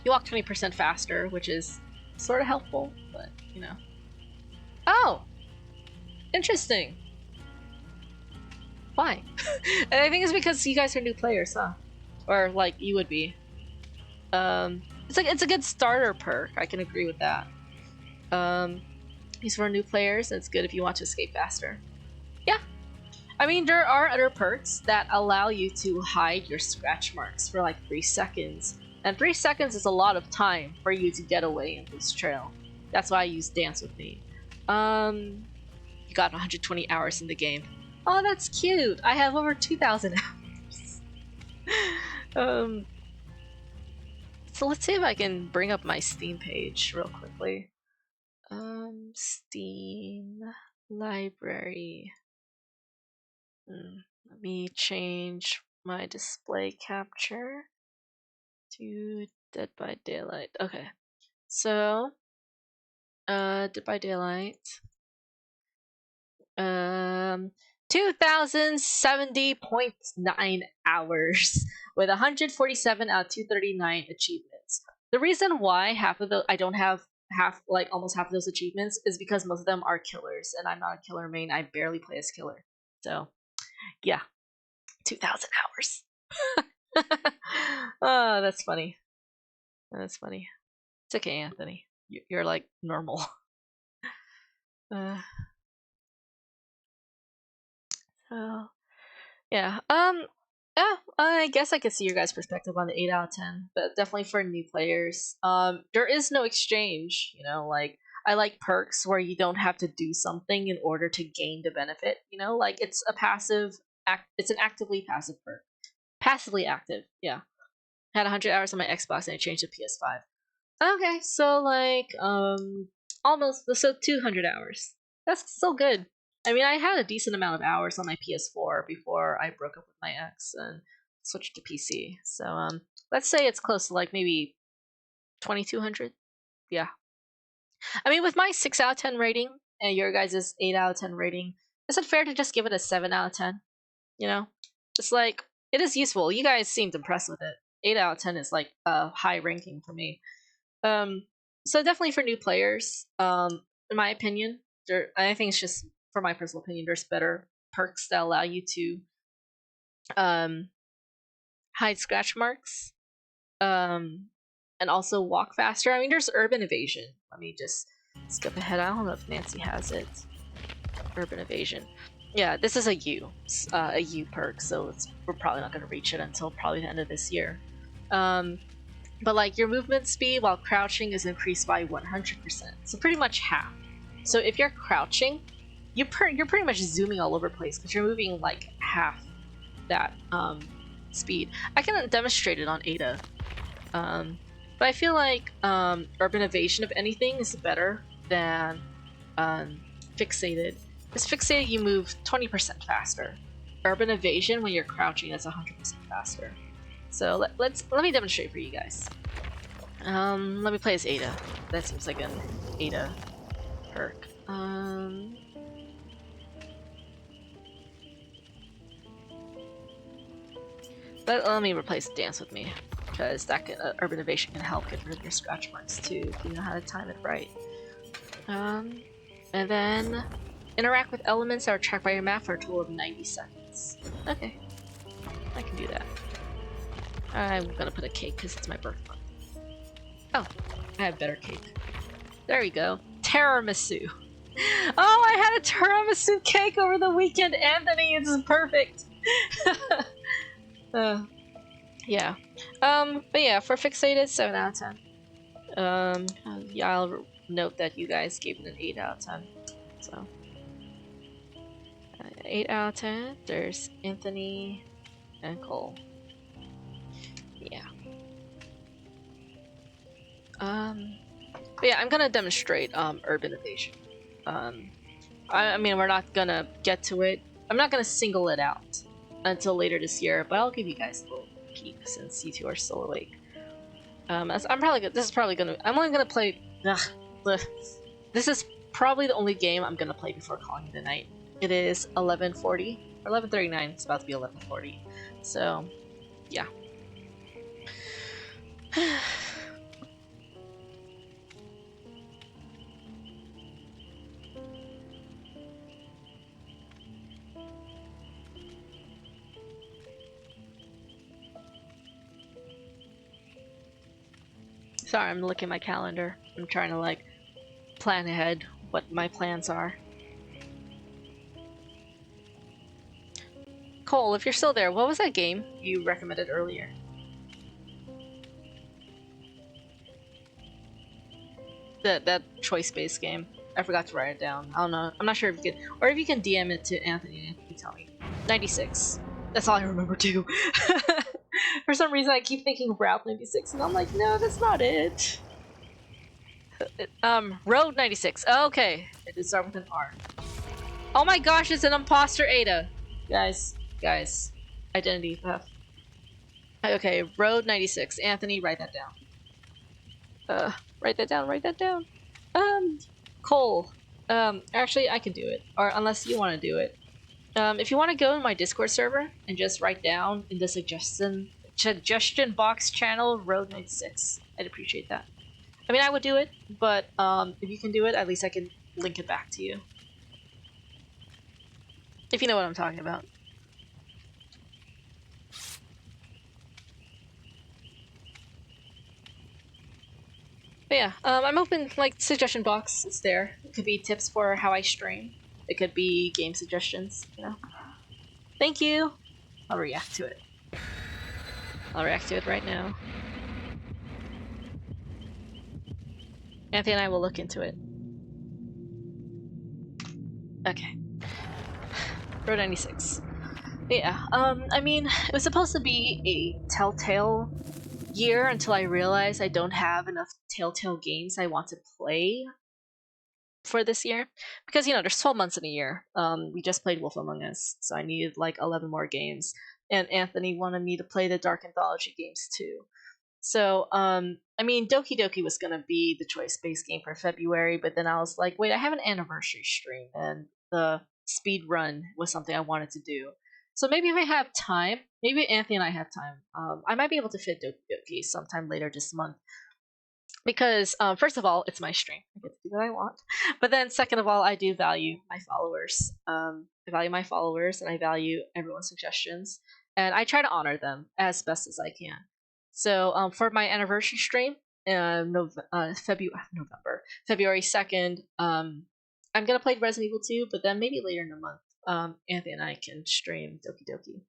walk 20% faster, which is sort of helpful, but, you know. Oh! Interesting. Why? And I think it's because you guys are new players, huh? Or, like, you would be. It's a good starter perk. I can agree with that. These for new players, and it's good if you want to escape faster. Yeah. I mean, there are other perks that allow you to hide your scratch marks for like 3 seconds. And 3 seconds is a lot of time for you to get away in this trail. That's why I use Dance With Me. You got 120 hours in the game. Oh, that's cute! I have over 2,000 hours. So let's see if I can bring up my Steam page real quickly. Steam library. Let me change my display capture to Dead by Daylight. Okay, so Dead by Daylight. 2070.9 hours with 147 out of 239 achievements. The reason why I don't have almost half of those achievements is because most of them are killers, and I'm not a killer main. I barely play as killer. So, yeah, 2,000 hours. Oh, that's funny. That's funny. It's okay, Anthony. You're like normal. So, yeah. Yeah, I guess I could see your guys' perspective on the 8 out of 10, but definitely for new players. There is no exchange, you know, like, I like perks where you don't have to do something in order to gain the benefit, you know, like, it's an actively passive perk. Passively active, yeah. Had 100 hours on my Xbox and I changed to PS5. Okay, so, like, so 200 hours. That's still good. I mean, I had a decent amount of hours on my PS4 before I broke up with my ex and switched to PC. So, let's say it's close to like maybe 2,200. Yeah. I mean, with my 6 out of 10 rating and your guys' 8 out of 10 rating, is it fair to just give it a 7 out of 10? You know? It's like, it is useful. You guys seemed impressed with it. 8 out of 10 is like a high ranking for me. So definitely for new players, in my opinion, I think it's just, for my personal opinion, there's better perks that allow you to hide scratch marks, and also walk faster. I mean, there's urban evasion. Let me just skip ahead. I don't know if Nancy has it. Urban evasion. Yeah, this is a U perk, so we're probably not going to reach it until probably the end of this year. But like, your movement speed while crouching is increased by 100%, so pretty much half. So if you're crouching, you're pretty much zooming all over the place because you're moving like half that speed. I can demonstrate it on Ada, but I feel like urban evasion, if anything, is better than fixated. Because fixated, you move 20% faster. Urban evasion, when you're crouching, that's 100% faster. So let me demonstrate for you guys. Let me play as Ada. That seems like an Ada perk. But let me replace Dance With Me, because that urban evasion can help get rid of your scratch marks too, if you know how to time it right. And then interact with elements that are tracked by your map for a total of 90 seconds. Okay, I can do that. I'm gonna put a cake because it's my birth month. Oh, I have better cake. There we go. Tiramisu. Oh, I had a tiramisu cake over the weekend, Anthony. This is perfect. Yeah. But yeah, for Fixated, 7 out of 10. Yeah, I'll note that you guys gave it an 8 out of 10. So, 8 out of 10. There's Anthony and Cole. Yeah. But yeah, I'm gonna demonstrate urban evasion. I mean, we're not gonna get to it. I'm not gonna single it out until later this year, but I'll give you guys a little peek since you two are still awake. I'm only gonna play. This is probably the only game I'm gonna play before calling it a night. It is 11:40, Or 11:39. It's about to be 11:40. So, yeah. Sorry, I'm looking at my calendar. I'm trying to like plan ahead what my plans are. Cole, if you're still there, what was that game you recommended earlier? That choice-based game. I forgot to write it down. I don't know. I'm not sure if you can, or if you can DM it to Anthony. Anthony, tell me. 96. That's all I remember too. For some reason, I keep thinking Route 96, and I'm like, no, that's not it. Road 96. Okay, it did start with an R. Oh my gosh, it's an imposter Ada. Guys, identity theft. Okay, Road 96. Anthony, write that down. Write that down. Cole. Actually, I can do it. Or unless you want to do it. If you want to go in my Discord server and just write down in the suggestion box channel Road 96, I'd appreciate that. I mean, I would do it, but if you can do it, at least I can link it back to you. If you know what I'm talking about. But yeah, I'm open, like, suggestion box, it's there. It could be tips for how I stream. It could be game suggestions, you know. Thank you! I'll react to it. I'll react to it right now. Anthony and I will look into it. Okay. Road 96. Yeah, I mean, it was supposed to be a Telltale year until I realized I don't have enough Telltale games I want to play for this year. Because, you know, there's 12 months in a year. We just played Wolf Among Us, so I needed like 11 more games. And Anthony wanted me to play the Dark Anthology games too. So, I mean, Doki Doki was gonna be the choice-based game for February, but then I was like, wait, I have an anniversary stream, and the speed run was something I wanted to do. So maybe if I have time, maybe Anthony and I have time, I might be able to fit Doki Doki sometime later this month. Because, first of all, it's my stream. I get to do what I want. But then, second of all, I do value my followers. I value my followers, and I value everyone's suggestions. And I try to honor them as best as I can. So, for my anniversary stream, February 2nd, I'm gonna play Resident Evil 2, but then maybe later in the month, Anthony and I can stream Doki Doki.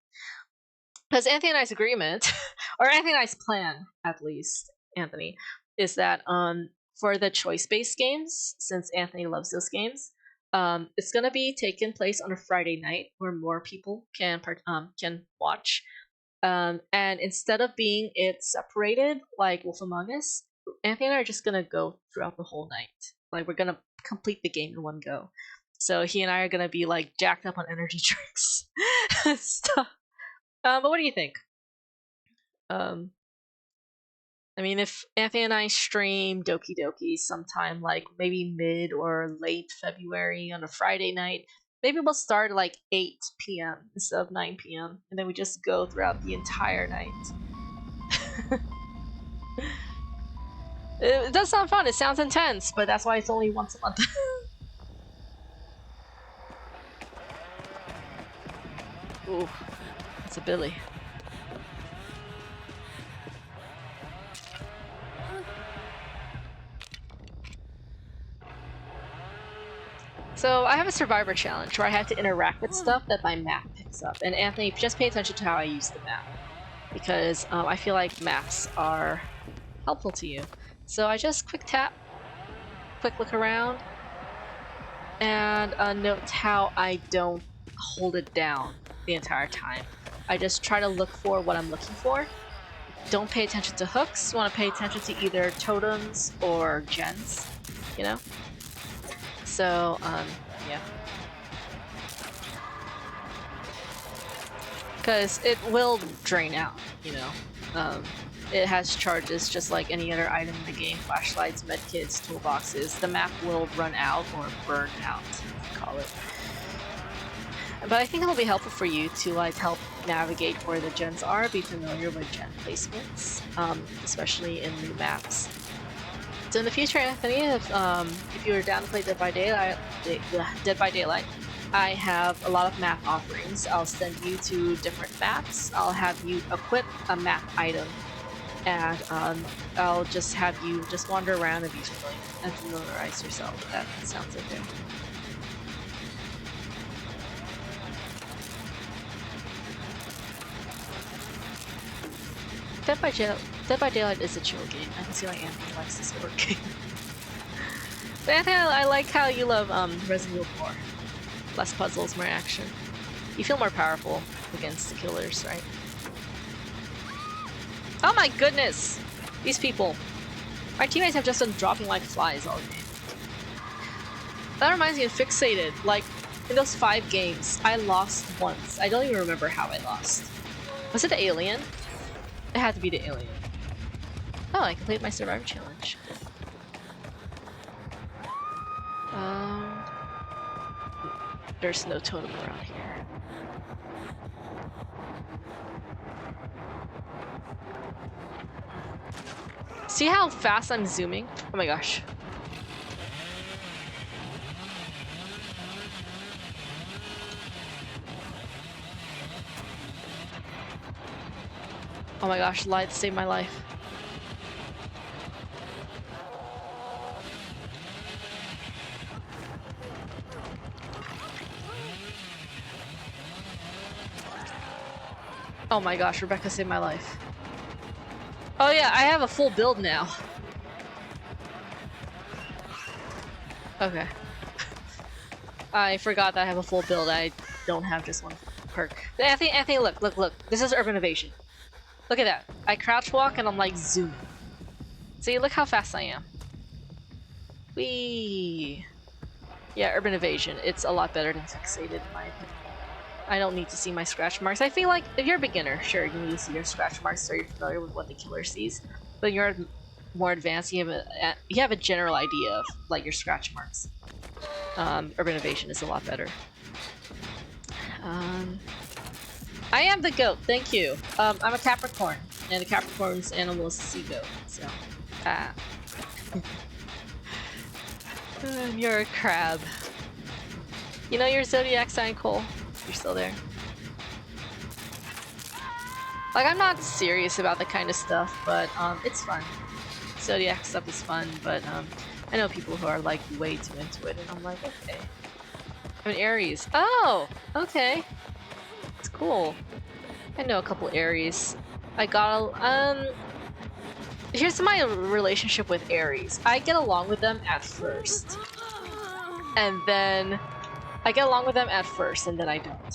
Because Anthony and I's agreement, or Anthony and I's plan, at least, Anthony, is that for the choice-based games, since Anthony loves those games, it's gonna be taking place on a Friday night where more people can watch. And instead of being it separated like Wolf Among Us, Anthony and I are just gonna go throughout the whole night. Like, we're gonna complete the game in one go. So he and I are gonna be like jacked up on energy drinks and stuff. But what do you think? I mean, if Anthony and I stream Doki Doki sometime like maybe mid or late February on a Friday night, maybe we'll start like 8 p.m. instead of 9 p.m. and then we just go throughout the entire night. It does sound fun. It sounds intense, but that's why it's only once a month. Ooh, it's a Billy. So I have a survivor challenge where I have to interact with stuff that my map picks up. And Anthony, just pay attention to how I use the map, because I feel like maps are helpful to you. So I just quick tap, quick look around, and note how I don't hold it down the entire time. I just try to look for what I'm looking for. Don't pay attention to hooks. You want to pay attention to either totems or gens, you know? So, yeah. Because it will drain out, you know? It has charges just like any other item in the game. Flashlights, medkits, toolboxes. The map will run out or burn out, call it. But I think it'll be helpful for you to like help navigate where the gens are, be familiar with gen placements, especially in new maps. So in the future, Anthony, if you were down to play Dead by Daylight, I have a lot of map offerings. I'll send you to different maps. I'll have you equip a map item, and I'll just have you just wander around and familiarize yourself with that. That sounds okay. Dead by Daylight is a chill game. I can see why Anthony likes this sort of game. But Anthony, I like how you love Resident Evil 4. Less puzzles, more action. You feel more powerful against the killers, right? Oh my goodness! These people. My teammates have just been dropping like flies all game. That reminds me of Fixated. Like, in those 5 games, I lost once. I don't even remember how I lost. Was it the alien? It had to be the alien. Oh, I completed my Survivor challenge. There's no totem around here. See how fast I'm zooming? Oh my gosh. Oh my gosh, light saved my life. Oh my gosh, Rebecca saved my life. Oh yeah, I have a full build now. Okay. I forgot that I have a full build. I don't have just one perk. Anthony, look. This is Urban Evasion. Look at that. I crouch walk and I'm like zooming. See, look how fast I am. Whee! Yeah, Urban Evasion. It's a lot better than Fixated in my opinion. I don't need to see my scratch marks. I feel like if you're a beginner, sure, you need to see your scratch marks so you're familiar with what the killer sees. But you're more advanced, you have a general idea of like your scratch marks. Urban Evasion is a lot better. I am the goat, thank you. I'm a Capricorn, and the Capricorn's animal is a sea goat, so... You're a crab. You know your zodiac sign, Cole? You're still there. Like, I'm not serious about that kind of stuff, but it's fun. Zodiac stuff is fun, but I know people who are like way too into it, and I'm like, okay. I'm an Aries. Oh, okay. It's cool. I know a couple Aries. I got here's my relationship with Aries. I get along with them at first. And then I get along with them at first and then I don't.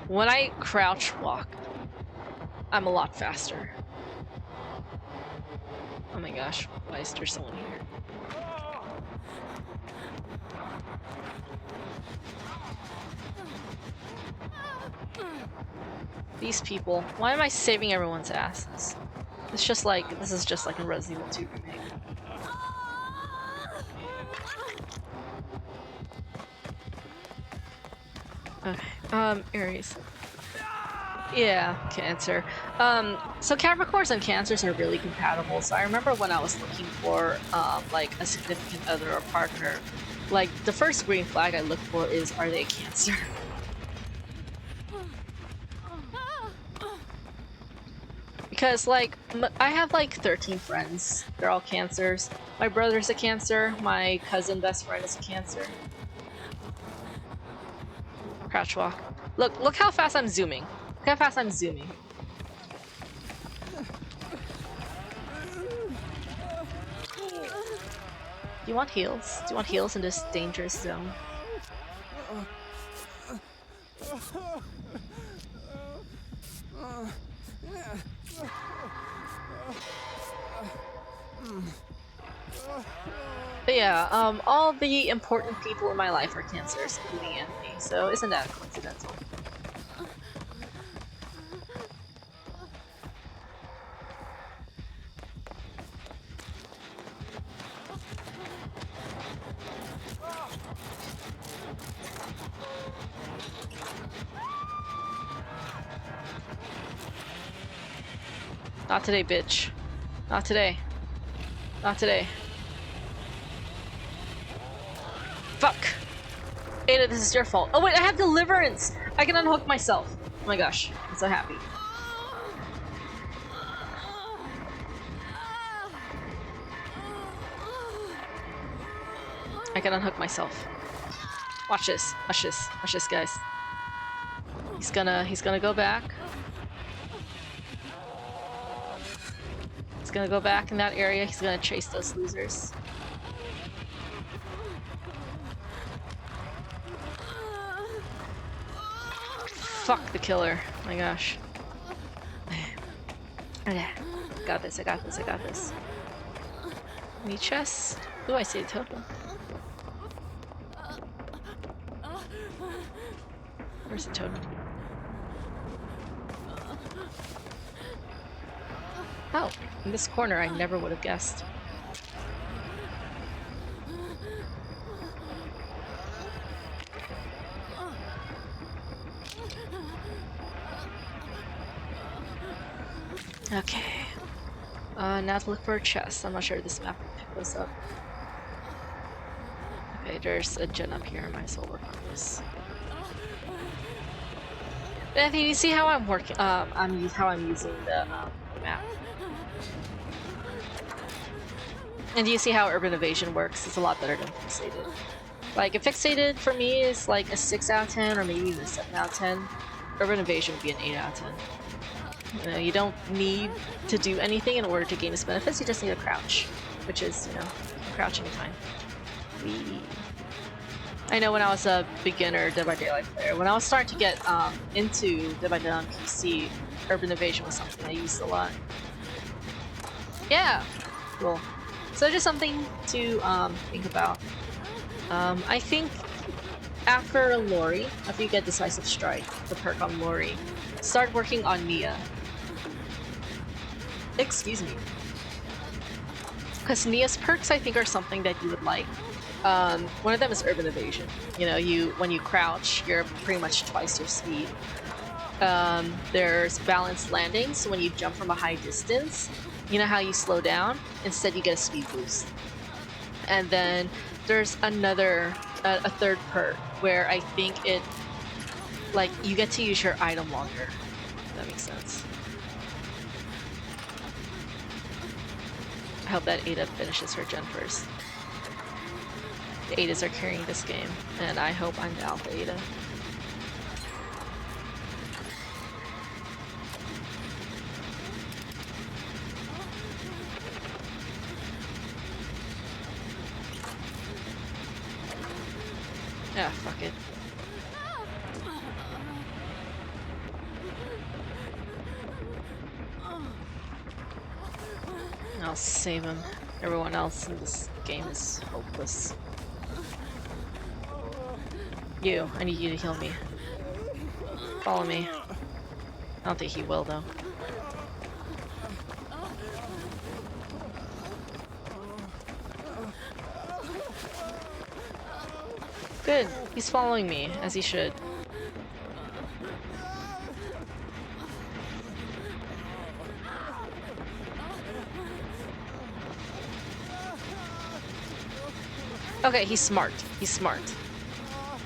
When I crouch walk, I'm a lot faster. Oh my gosh, why is there someone here? These people. Why am I saving everyone's asses? It's just like, this is just like a Resident Evil 2 remake. Okay, Aries. Yeah, Cancer. So Capricorns and Cancers are really compatible, so I remember when I was looking for, like, a significant other or partner, like, the first green flag I look for is, are they a Cancer? Because, like, I have, like, 13 friends. They're all Cancers. My brother's a Cancer. My cousin best friend is a Cancer. Crouch walk. Look how fast I'm zooming. Look how fast I'm zooming. Do you want heals? Do you want heals in this dangerous zone? But yeah, all the important people in my life are Cancers, including Anthony, so isn't that coincidental? Not today, bitch. Not today. Not today. Fuck! Ada, this is your fault. Oh wait, I have deliverance! I can unhook myself. Oh my gosh, I'm so happy. I can unhook myself. Watch this. Watch this. Watch this, guys. He's gonna go back. He's gonna go back in that area. He's gonna chase those losers. Fuck the killer. Oh my gosh. Got this, I got this, I got this. Any chests? Ooh, I see a totem. Where's the totem? Oh, in this corner I never would have guessed. Okay. Now to look for a chest. I'm not sure this map will pick this up. Okay, there's a gen up here. I might as well work on this. Anthony, you see how I'm working? How I'm using the map. And do you see how Urban Evasion works? It's a lot better than Fixated. Like, if Fixated for me is like a 6 out of 10 or maybe even a 7 out of 10, Urban Evasion would be an 8 out of 10. You know, you don't need to do anything in order to gain its benefits, you just need to crouch. Which is, you know, crouching time. I know when I was a beginner Dead by Daylight player, when I was starting to get into Dead by Daylight on PC, Urban Evasion was something I used a lot. Yeah! Cool. So just something to think about. I think after Lori, after you get Decisive Strike, the perk on Lori, start working on Nia. Excuse me. Because Nia's perks, I think, are something that you would like. One of them is Urban Evasion. You know, when you crouch, you're pretty much twice your speed. There's Balanced Landing, so when you jump from a high distance, you know how you slow down? Instead, you get a speed boost. And then there's another, a third perk, where I think it, like, you get to use your item longer. If that makes sense. I hope that Ada finishes her gen first. The Adas are carrying this game, and I hope I'm the Alpha Ada. Yeah, fuck it. I'll save him. Everyone else in this game is hopeless. You, I need you to heal me. Follow me. I don't think he will, though. Good. He's following me, as he should. Okay, he's smart. He's smart.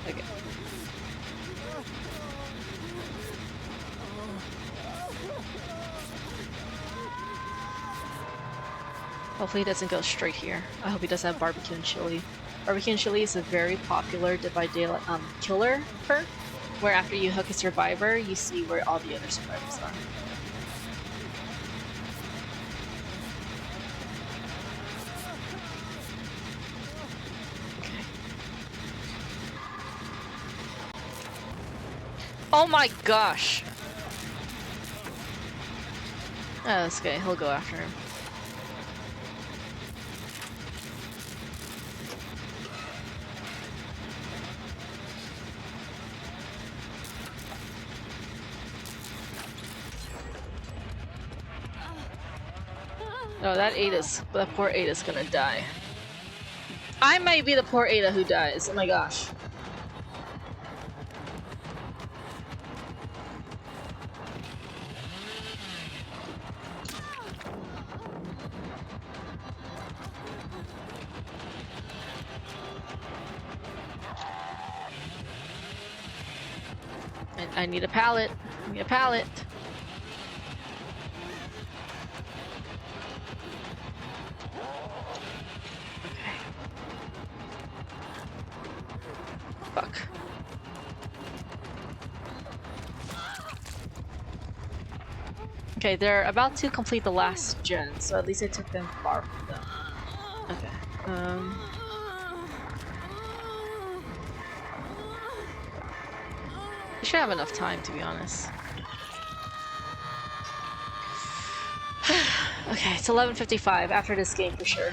Okay. Hopefully he doesn't go straight here. I hope he doesn't have barbecue and chili. Barbecue and chili is a very popular Dead by Daylight killer perk, where after you hook a survivor, you see where all the other survivors are. Okay. Oh my gosh! Oh, this guy, he'll go after him. Oh, that poor Ada's gonna die. I might be the poor Ada who dies. Oh my gosh. I need a pallet. I need a pallet. Okay. Fuck. Okay, they're about to complete the last gen, so at least I took them far from them. Okay. I should have enough time, to be honest. Okay, it's 11:55 after this game for sure.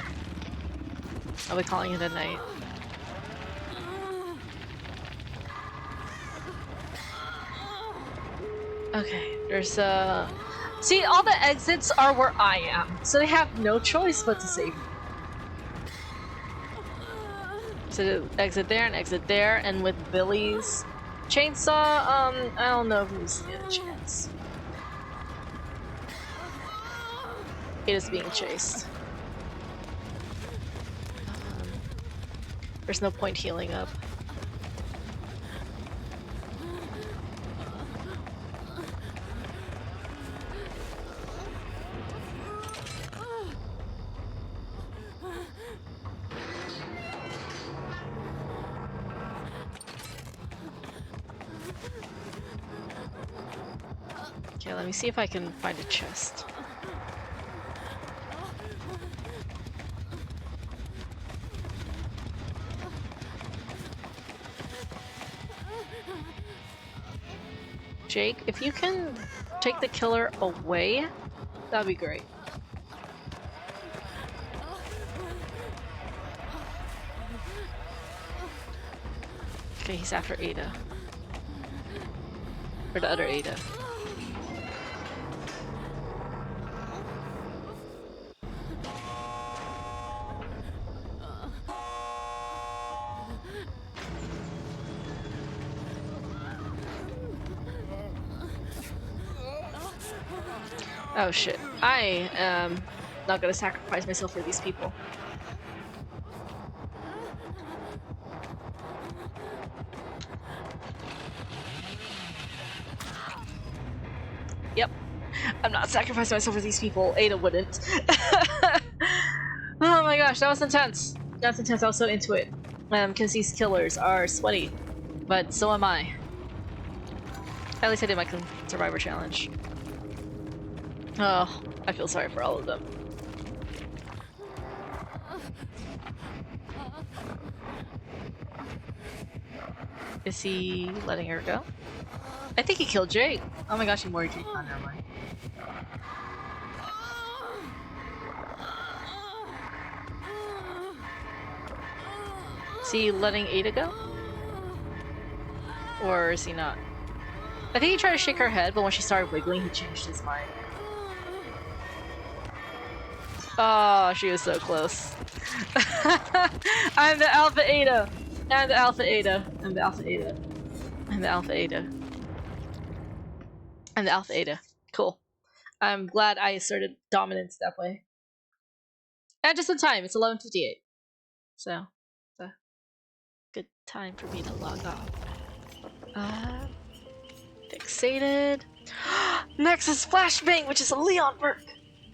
I'll be calling it a night. Okay, there's see, all the exits are where I am, so they have no choice but to save me. So exit there and exit there, and with Billy's chainsaw, I don't know if we stand a chance. It is being chased. There's no point healing up. Okay, let me see if I can find a chest. Jake, if you can take the killer away, that'd be great. Okay, he's after Ada. Or the other Ada. Oh shit. I am not gonna sacrifice myself for these people. Yep. I'm not sacrificing myself for these people. Ada wouldn't. Oh my gosh, that was intense. That's intense. I was so into it. Because these killers are sweaty. But so am I. At least I did my survivor challenge. Oh, I feel sorry for all of them. Is he letting her go? I think he killed Jake. Oh my gosh, he more Jake. Oh, never mind. Is he letting Ada go? Or is he not? I think he tried to shake her head, but when she started wiggling, he changed his mind. Oh, she was so close. I'm the Alpha Ada! I'm the Alpha Ada. I'm the Alpha Ada. I'm the Alpha Ada. I'm the Alpha Ada. Cool. I'm glad I asserted dominance that way. And just in time, it's 11:58. So, it's a good time for me to log off. Fixated. Next is Flashbang, which is a Leon perk.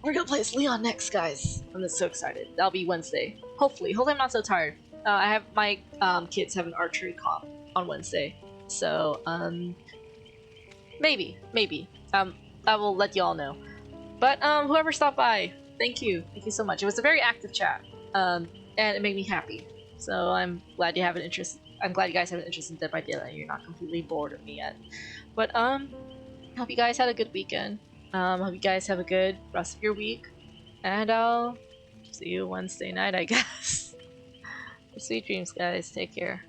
We're gonna play as Leon next, guys. I'm just so excited. That'll be Wednesday. Hopefully I'm not so tired. I have my kids have an archery comp on Wednesday, so maybe. I will let y'all know. But whoever stopped by, thank you so much. It was a very active chat, and it made me happy. So I'm glad you have an interest. I'm glad you guys have an interest in Dead by Daylight and you're not completely bored of me yet. But hope you guys had a good weekend. Hope you guys have a good rest of your week. And I'll see you Wednesday night, I guess. Sweet dreams, guys. Take care.